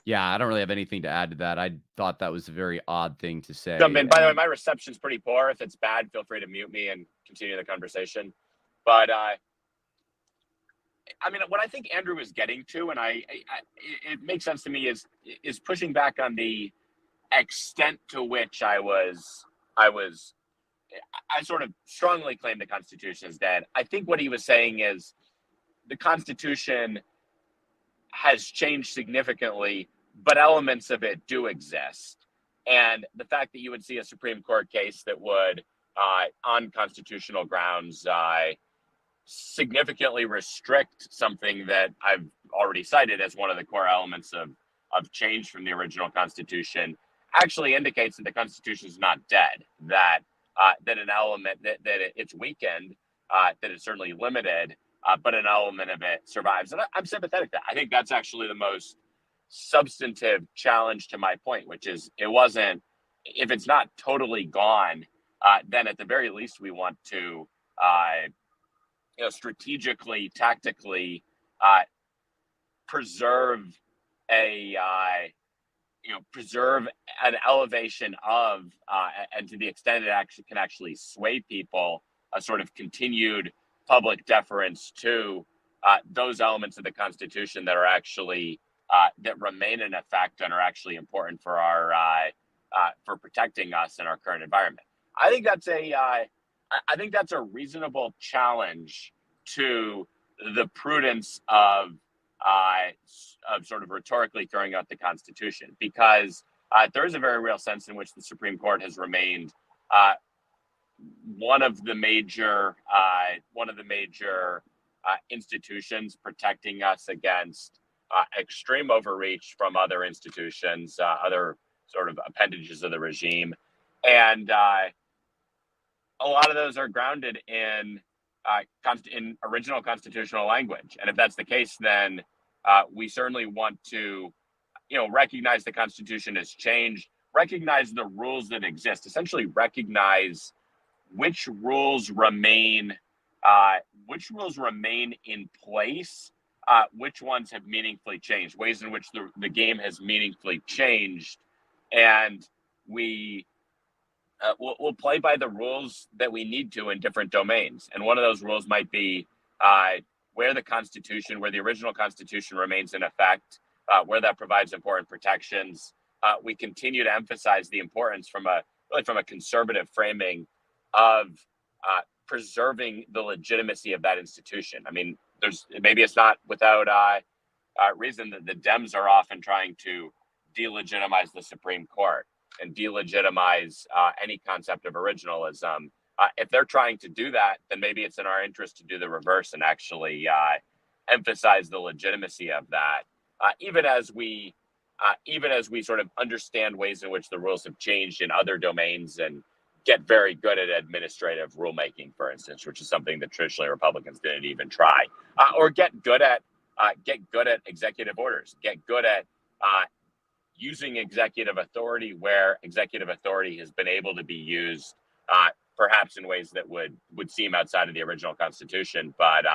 Yeah, I don't really have anything to add to that. I thought that was a very odd thing to say. Jump in. By the way, my reception's pretty poor. If it's bad, feel free to mute me and continue the conversation. But what I think Andrew was getting to, and it makes sense to me, is pushing back on the extent to which I sort of strongly claim the Constitution is dead. I think what he was saying is the Constitution has changed significantly, but elements of it do exist. And the fact that you would see a Supreme Court case that would, on constitutional grounds, significantly restrict something that I've already cited as one of the core elements of change from the original Constitution actually indicates that the Constitution is not dead, that an element that it's weakened, that it's certainly limited, but an element of it survives. And I'm sympathetic to that. I think that's actually the most substantive challenge to my point, which is if it's not totally gone, then at the very least we want to strategically, tactically preserve preserve an elevation of, and to the extent it can actually sway people, a sort of continued public deference to those elements of the Constitution that are actually that remain in effect and are actually important for for protecting us in our current environment. I think that's a reasonable challenge to the prudence of sort of rhetorically throwing out the Constitution, because there is a very real sense in which the Supreme Court has remained one of the major institutions protecting us against extreme overreach from other institutions, other sort of appendages of the regime, and a lot of those are grounded in original constitutional language. And if that's the case, then we certainly want to, recognize the Constitution has changed, recognize the rules that exist, essentially recognize which rules remain in place, which ones have meaningfully changed, ways in which the game has meaningfully changed, and we'll play by the rules that we need to in different domains. And one of those rules might be where the original Constitution remains in effect, where that provides important protections. We continue to emphasize the importance from a conservative framing of preserving the legitimacy of that institution. I mean, maybe it's not without reason that the Dems are often trying to delegitimize the Supreme Court and delegitimize any concept of originalism. If they're trying to do that, then maybe it's in our interest to do the reverse and actually emphasize the legitimacy of that, even as we sort of understand ways in which the rules have changed in other domains and get very good at administrative rulemaking, for instance, which is something that traditionally Republicans didn't even try, or get good at executive orders, get good at using executive authority where executive authority has been able to be used, perhaps in ways that would seem outside of the original Constitution, but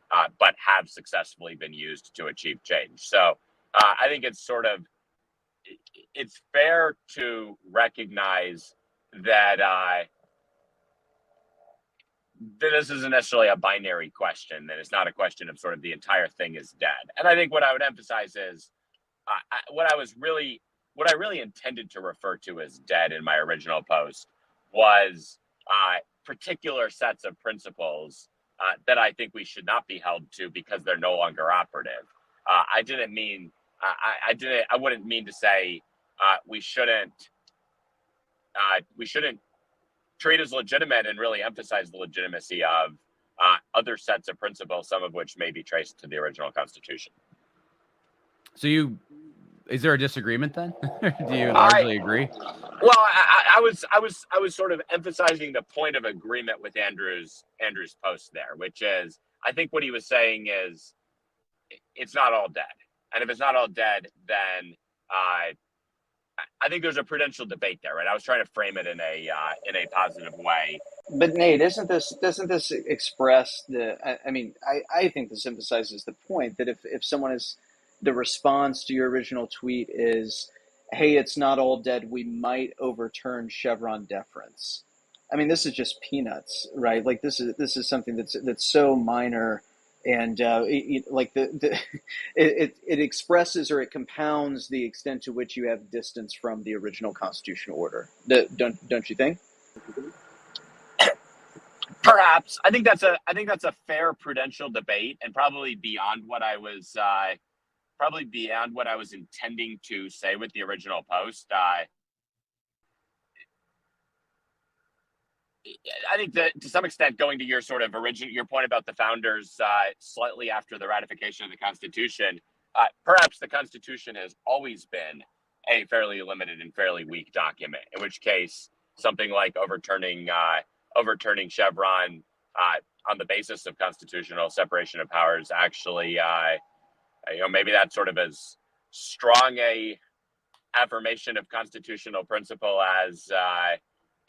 have successfully been used to achieve change. So I think it's fair to recognize that this isn't necessarily a binary question, that it's not a question of sort of the entire thing is dead. And I think what I would emphasize is what I really intended to refer to as dead in my original post was particular sets of principles that I think we should not be held to because they're no longer operative. I wouldn't mean to say we shouldn't treat as legitimate and really emphasize the legitimacy of other sets of principles, some of which may be traced to the original Constitution. So is there a disagreement then? Do you largely agree? Well, I was sort of emphasizing the point of agreement with Andrew's post there, which is, I think what he was saying is it's not all dead. And if it's not all dead, then I think there's a prudential debate there, right? I was trying to frame it in a positive way. But Nate, doesn't this express I think this emphasizes the point that if someone is, the response to your original tweet is, hey, it's not all dead, we might overturn Chevron deference. I mean, this is just peanuts, right? Like this is something that's so minor, and it expresses or it compounds the extent to which you have distance from the original constitutional order. Don't you think? Perhaps. I think that's a fair prudential debate, and probably beyond what I was intending to say with the original post. I think that to some extent, going to your sort of your point about the founders slightly after the ratification of the Constitution, perhaps the Constitution has always been a fairly limited and fairly weak document, in which case something like overturning Chevron on the basis of constitutional separation of powers actually, maybe that's sort of as strong a affirmation of constitutional principle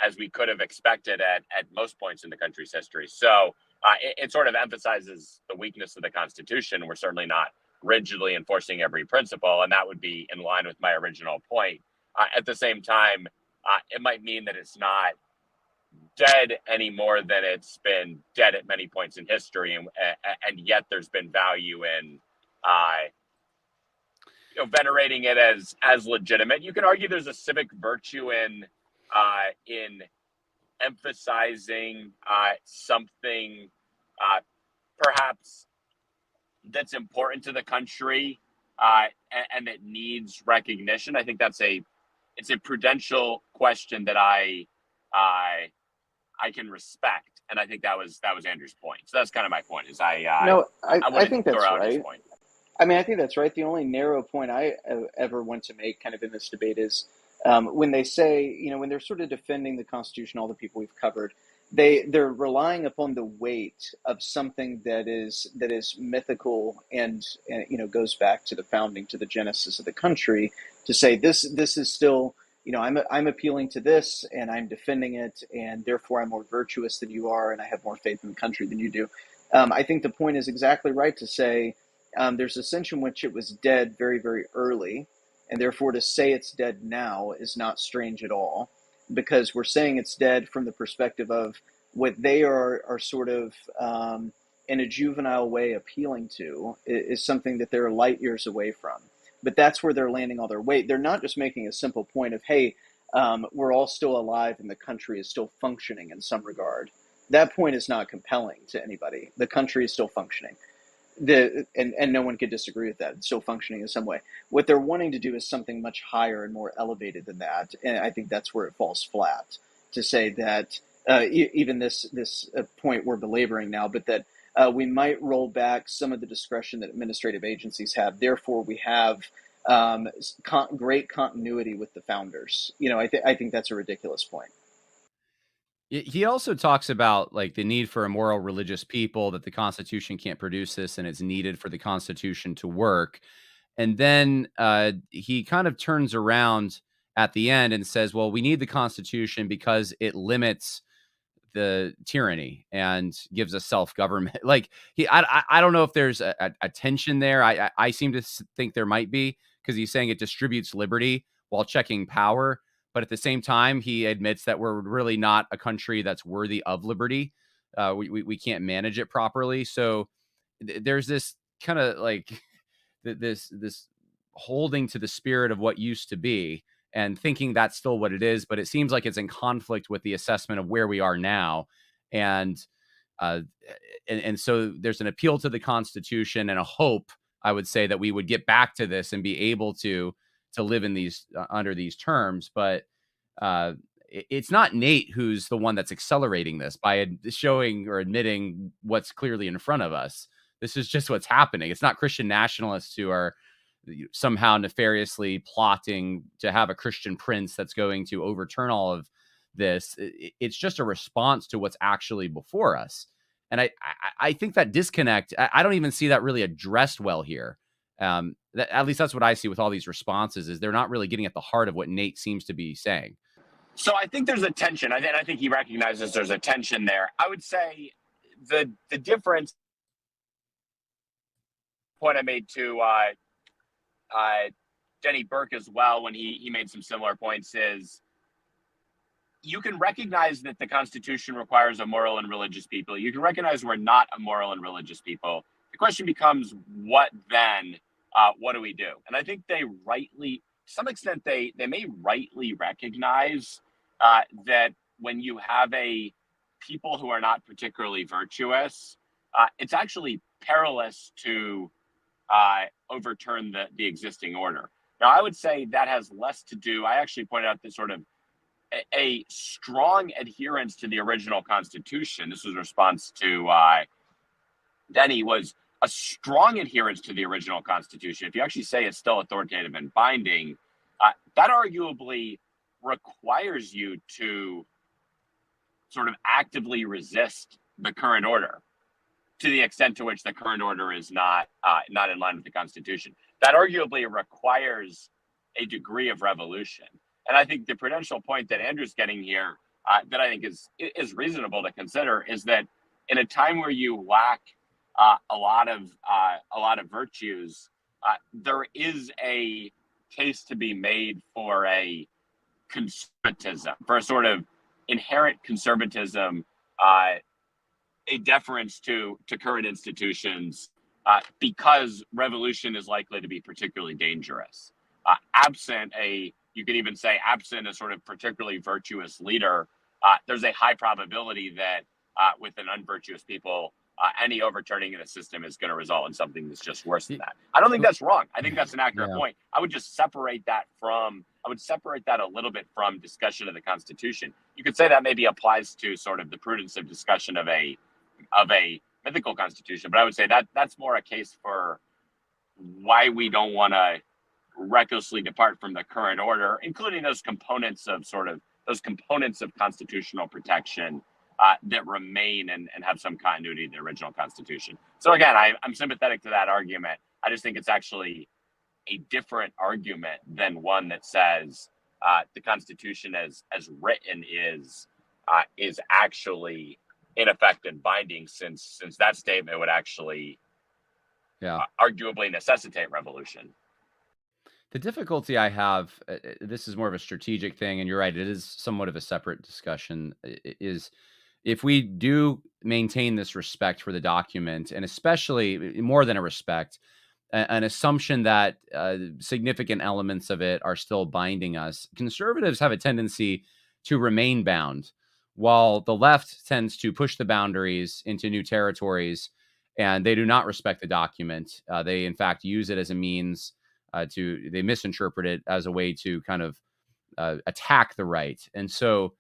as we could have expected at most points in the country's history. So it sort of emphasizes the weakness of the Constitution. We're certainly not rigidly enforcing every principle, and that would be in line with my original point. At the same time, it might mean that it's not dead any more than it's been dead at many points in history, and yet there's been value in venerating it as legitimate. You can argue there's a civic virtue in emphasizing something perhaps that's important to the country and that needs recognition. I think it's a prudential question that I can respect, and I think that was Andrew's point. So that's kind of my point. I think that's right. I mean, I think that's right. The only narrow point I ever want to make kind of in this debate is when they say, when they're sort of defending the Constitution, all the people we've covered, they're relying upon the weight of something that is mythical and goes back to the founding, to the genesis of the country, to say this is still, I'm appealing to this and I'm defending it, and therefore I'm more virtuous than you are and I have more faith in the country than you do. I think the point is exactly right to say there's a sense in which it was dead very, very early, and therefore to say it's dead now is not strange at all, because we're saying it's dead from the perspective of what they are sort of in a juvenile way appealing to is something that they're light years away from. But that's where they're landing all their weight. They're not just making a simple point of, hey, we're all still alive and the country is still functioning in some regard. That point is not compelling to anybody. The country is still functioning. And no one could disagree with that. It's still functioning in some way. What they're wanting to do is something much higher and more elevated than that. And I think that's where it falls flat, to say that even this point we're belaboring now, but that we might roll back some of the discretion that administrative agencies have. Therefore, we have great continuity with the founders. I think that's a ridiculous point. He also talks about like the need for a moral religious people, that the Constitution can't produce this and it's needed for the Constitution to work. And then he kind of turns around at the end and says, well, we need the Constitution because it limits the tyranny and gives us self-government. Like I don't know if there's a tension there. I seem to think there might be, because he's saying it distributes liberty while checking power. But at the same time, he admits that we're really not a country that's worthy of liberty. We can't manage it properly. So there's this kind of like this holding to the spirit of what used to be and thinking that's still what it is. But it seems like it's in conflict with the assessment of where we are now. And so there's an appeal to the Constitution and a hope, I would say, that we would get back to this and be able to live in these under these terms. But it's not Nate who's the one that's accelerating this by showing or admitting what's clearly in front of us. This is just what's happening. It's not Christian nationalists who are somehow nefariously plotting to have a Christian prince that's going to overturn all of this. It's just a response to what's actually before us. And I think that disconnect, I don't even see that really addressed well here. At least that's what I see with all these responses, is they're not really getting at the heart of what Nate seems to be saying. So I think there's a tension. I think he recognizes there's a tension there. I would say the difference point I made to Denny Burk as well, when he made some similar points, is you can recognize that the Constitution requires a moral and religious people. You can recognize we're not a moral and religious people. The question becomes, what then? What do we do? And I think they rightly, to some extent, they may rightly recognize that when you have a people who are not particularly virtuous, it's actually perilous to overturn the existing order. Now, I would say that has less to do, I actually pointed out this sort of a strong adherence to the original Constitution. This was a response to Denny, was a strong adherence to the original Constitution. If you actually say it's still authoritative and binding, that arguably requires you to sort of actively resist the current order, to the extent to which the current order is not in line with the Constitution. That arguably requires a degree of revolution. And I think the prudential point that Andrew's getting here, that I think is reasonable to consider, is that in a time where you lack a lot of virtues, there is a case to be made for a conservatism, for a sort of inherent conservatism, a deference to current institutions, because revolution is likely to be particularly dangerous. You could even say absent a sort of particularly virtuous leader, there's a high probability that with an unvirtuous people, any overturning in the system is going to result in something that's just worse than that. I don't think that's wrong. I think that's an accurate point. I would just separate that a little bit from discussion of the Constitution. You could say that maybe applies to sort of the prudence of discussion of a mythical constitution, but I would say that that's more a case for why we don't want to recklessly depart from the current order, including those components of constitutional protection that remain and have some continuity in the original Constitution. So again, I'm sympathetic to that argument. I just think it's actually a different argument than one that says the Constitution as written is actually in effect and binding, since that statement would actually arguably necessitate revolution. The difficulty I have, this is more of a strategic thing, and you're right, it is somewhat of a separate discussion, is if we do maintain this respect for the document, and especially more than a respect, an assumption that significant elements of it are still binding us. Conservatives have a tendency to remain bound, while the left tends to push the boundaries into new territories, and they do not respect the document. They, in fact, use it as a means they misinterpret it as a way to kind of attack the right. And so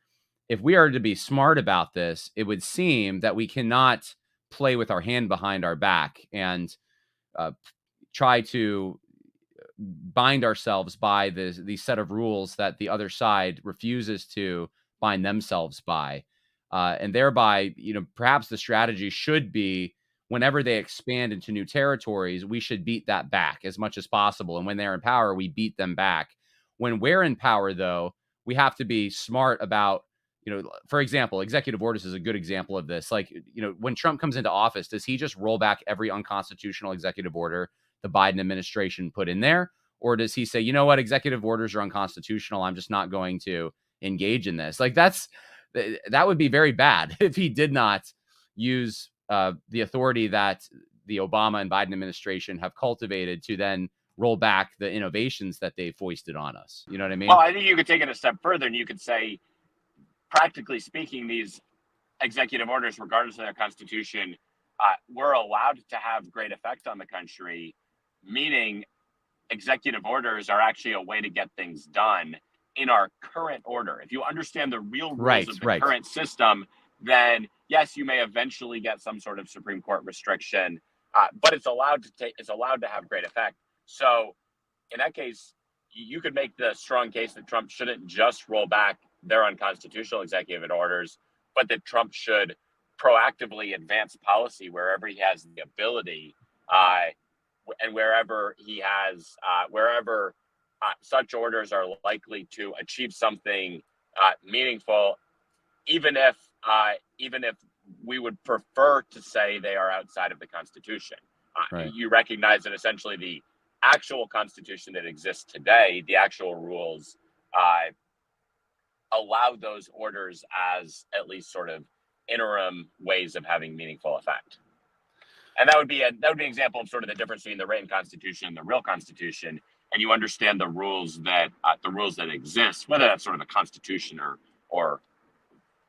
if we are to be smart about this, it would seem that we cannot play with our hand behind our back and try to bind ourselves by the set of rules that the other side refuses to bind themselves by. And thereby, perhaps the strategy should be whenever they expand into new territories, we should beat that back as much as possible. And when they're in power, we beat them back. When we're in power, though, we have to be smart about, for example, executive orders is a good example of this. Like, when Trump comes into office, does he just roll back every unconstitutional executive order the Biden administration put in there? Or does he say, you know what, executive orders are unconstitutional, I'm just not going to engage in this? Like, that would be very bad if he did not use the authority that the Obama and Biden administration have cultivated to then roll back the innovations that they foisted on us. You know what I mean? Well, I think you could take it a step further and you could say, practically speaking, these executive orders, regardless of their constitution, were allowed to have great effect on the country, meaning executive orders are actually a way to get things done in our current order. If you understand the real rules of the current system, then yes, you may eventually get some sort of Supreme Court restriction, but it's allowed to have great effect. So in that case, you could make the strong case that Trump shouldn't just roll back their unconstitutional executive orders, but that Trump should proactively advance policy wherever he has the ability, and wherever such orders are likely to achieve something meaningful, even if we would prefer to say they are outside of the Constitution. Right. You recognize that essentially the actual Constitution that exists today, the actual rules, allow those orders as at least sort of interim ways of having meaningful effect. And that would be an example of sort of the difference between the written Constitution and the real Constitution. And you understand the rules that exist, whether that's sort of a Constitution or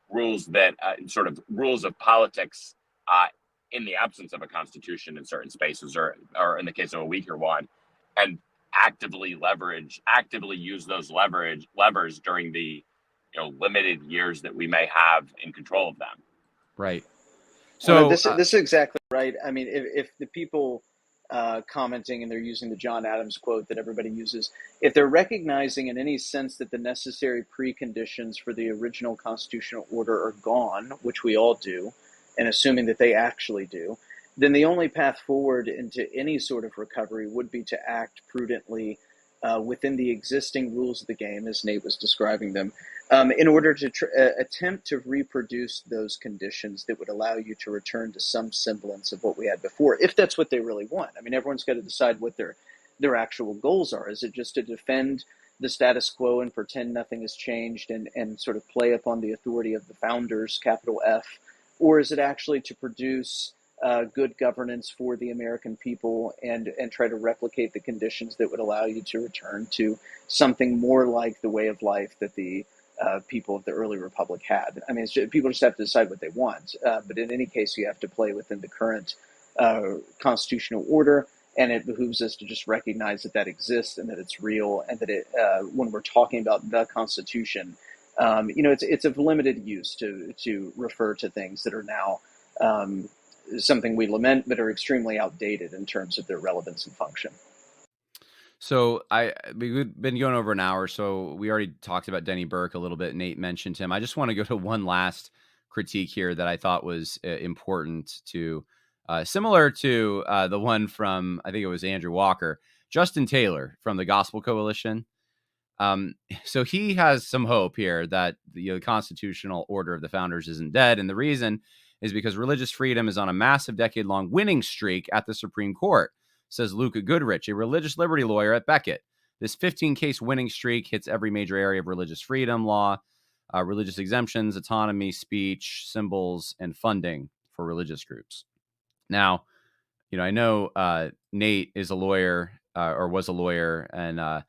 rules that sort of rules of politics in the absence of a Constitution in certain spaces, or in the case of a weaker one, and actively use those levers during the limited years that we may have in control of them. Right. So this is exactly right. I mean, if the people commenting and they're using the John Adams quote that everybody uses, if they're recognizing in any sense that the necessary preconditions for the original constitutional order are gone, which we all do, and assuming that they actually do, then the only path forward into any sort of recovery would be to act prudently within the existing rules of the game, as Nate was describing them, in order to attempt to reproduce those conditions that would allow you to return to some semblance of what we had before, if that's what they really want. I mean, everyone's got to decide what their actual goals are. Is it just to defend the status quo and pretend nothing has changed and sort of play upon the authority of the founders, capital F, or is it actually to produce good governance for the American people and try to replicate the conditions that would allow you to return to something more like the way of life that the people of the early republic had? I mean, people just have to decide what they want. But in any case, you have to play within the current constitutional order, and it behooves us to just recognize that exists and that it's real, and that when we're talking about the Constitution, it's of limited use to refer to things that are now something we lament, but are extremely outdated in terms of their relevance and function. So we've been going over an hour, so we already talked about Denny Burk a little bit. Nate mentioned him. I just want to go to one last critique here that I thought was important to, similar to the one from, I think it was Andrew Walker, Justin Taylor from the Gospel Coalition. So he has some hope here that the constitutional order of the founders isn't dead. And the reason is because religious freedom is on a massive decade-long winning streak at the Supreme Court, says Luca Goodrich, a religious liberty lawyer at Beckett. This 15-case winning streak hits every major area of religious freedom law, religious exemptions, autonomy, speech, symbols, and funding for religious groups. Now, I know Nate is a lawyer or was a lawyer, and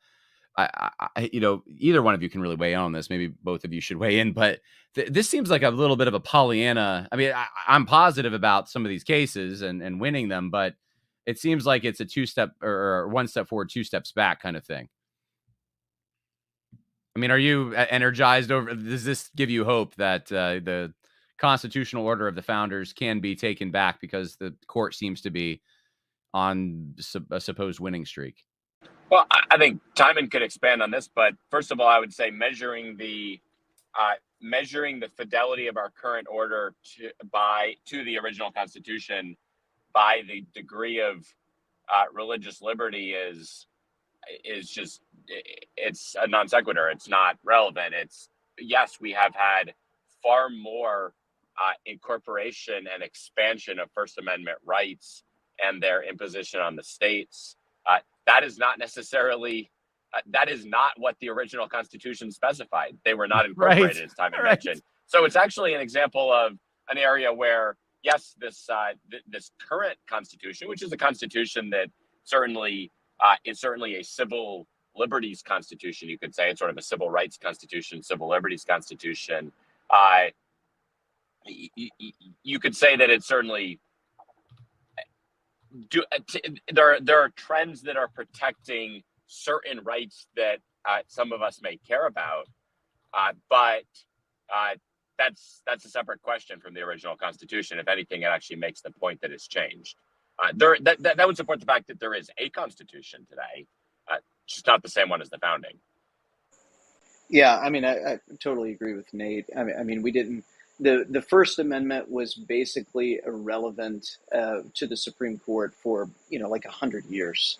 either one of you can really weigh in on this. Maybe both of you should weigh in, but this seems like a little bit of a Pollyanna. I mean, I'm positive about some of these cases and winning them, but it seems like it's a two-step or one step forward, two steps back kind of thing. I mean, are you energized over? Does this give you hope that the constitutional order of the founders can be taken back because the court seems to be on a supposed winning streak? Well, I think Timon could expand on this, but first of all, I would say measuring the fidelity of our current order to the original Constitution by the degree of religious liberty is just, it's a non sequitur. It's not relevant. Yes, we have had far more incorporation and expansion of First Amendment rights and their imposition on the states. That is not necessarily, that is not what the original Constitution specified. They were not incorporated, as Timon mentioned. So it's actually an example of an area where, yes, this current Constitution, which is a Constitution that certainly is certainly a civil liberties Constitution, you could say. It's sort of a civil rights Constitution, civil liberties Constitution. You could say that it's certainly there are trends that are protecting certain rights that some of us may care about, but that's a separate question from the original Constitution. If anything, it actually makes the point that it's changed. That would support the fact that there is a Constitution today, just not the same one as the founding. Yeah, I mean, I totally agree with Nate. I mean, we didn't. The First Amendment was basically irrelevant to the Supreme Court for like 100 years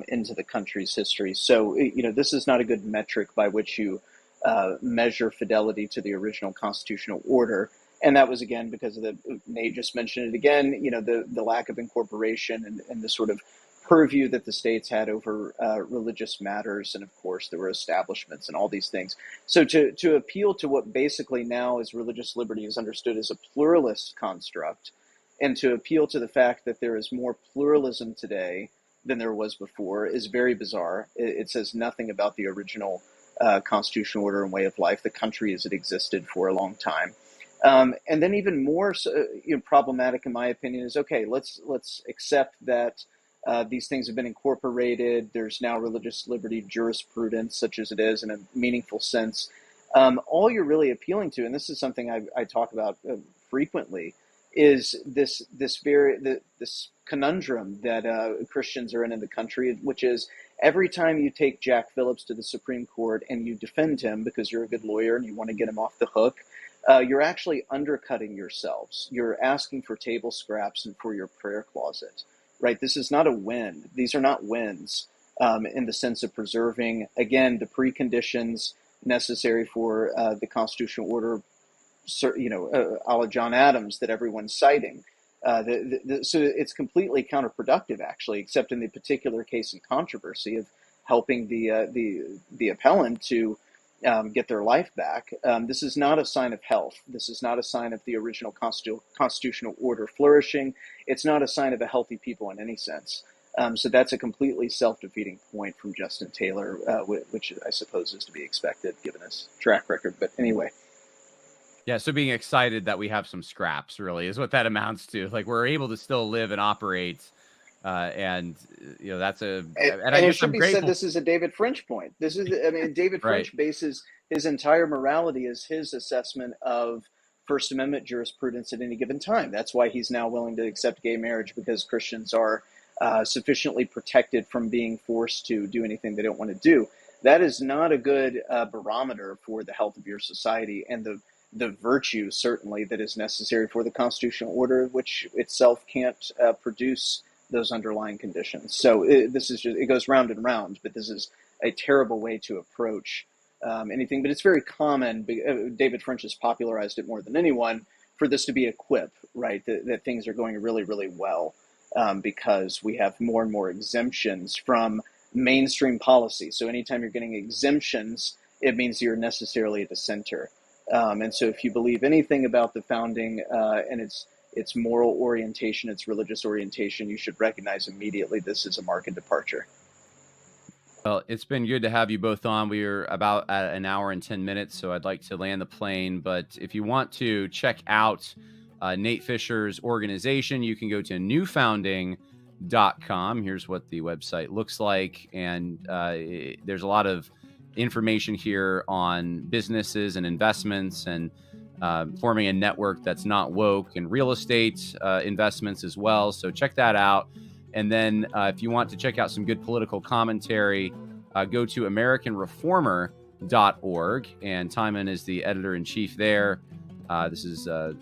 into the country's history. So this is not a good metric by which you measure fidelity to the original constitutional order. And that was, again, because of Nate just mentioned it again, the lack of incorporation and the sort of purview that the states had over religious matters. And of course, there were establishments and all these things. So to appeal to what basically now is religious liberty is understood as a pluralist construct, and to appeal to the fact that there is more pluralism today than there was before is very bizarre. It says nothing about the original constitutional order and way of life, the country as it existed for a long time. And then even more problematic, in my opinion, is, okay, let's accept that these things have been incorporated. There's now religious liberty jurisprudence, such as it is in a meaningful sense. All you're really appealing to, and this is something I talk about frequently, is this conundrum that Christians are in the country, which is every time you take Jack Phillips to the Supreme Court and you defend him because you're a good lawyer and you want to get him off the hook, you're actually undercutting yourselves. You're asking for table scraps and for your prayer closet. Right, this is not a win. These are not wins in the sense of preserving, again, the preconditions necessary for the constitutional order, a la John Adams that everyone's citing. So it's completely counterproductive, actually, except in the particular case in controversy of helping the appellant to get their life back. This is not a sign of health. This is not a sign of the original constitutional order flourishing. It's not a sign of a healthy people in any sense. So that's a completely self-defeating point from Justin Taylor, which I suppose is to be expected given his track record. But anyway. Yeah, so being excited that we have some scraps really is what that amounts to. Like, we're able to still live and operate. And that's and it should be said, this is a David French point. This is, David French bases his entire morality as his assessment of First Amendment jurisprudence at any given time. That's why he's now willing to accept gay marriage, because Christians are sufficiently protected from being forced to do anything they don't want to do. That is not a good barometer for the health of your society and the virtue, certainly, that is necessary for the constitutional order, which itself can't produce those underlying conditions. So it goes round and round, but this is a terrible way to approach anything. But it's very common. David French has popularized it more than anyone for this to be a quip, right? That things are going really, really well because we have more and more exemptions from mainstream policy. So anytime you're getting exemptions, it means you're necessarily a dissenter. And so if you believe anything about the founding and its its moral orientation, its religious orientation, you should recognize immediately this is a marked departure. Well, it's been good to have you both on. We're about at an hour and 10 minutes, so I'd like to land the plane. But if you want to check out Nate Fischer's organization, you can go to newfounding.com. Here's what the website looks like. And there's a lot of information here on businesses and investments and forming a network that's not woke, and real estate investments as well. So check that out. And then if you want to check out some good political commentary, go to AmericanReformer.org. And Timon is the editor-in-chief there. This is a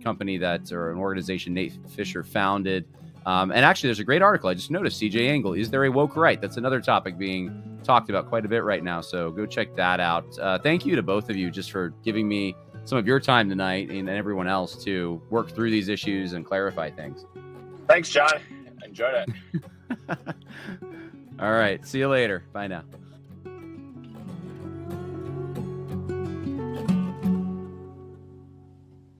company or an organization Nate Fischer founded. And actually, there's a great article. I just noticed, CJ Angle, is there a woke right? That's another topic being talked about quite a bit right now. So go check that out. Thank you to both of you just for giving me some of your time tonight, and everyone else, to work through these issues and clarify things. Thanks, John. Enjoyed it. All right. See you later. Bye now.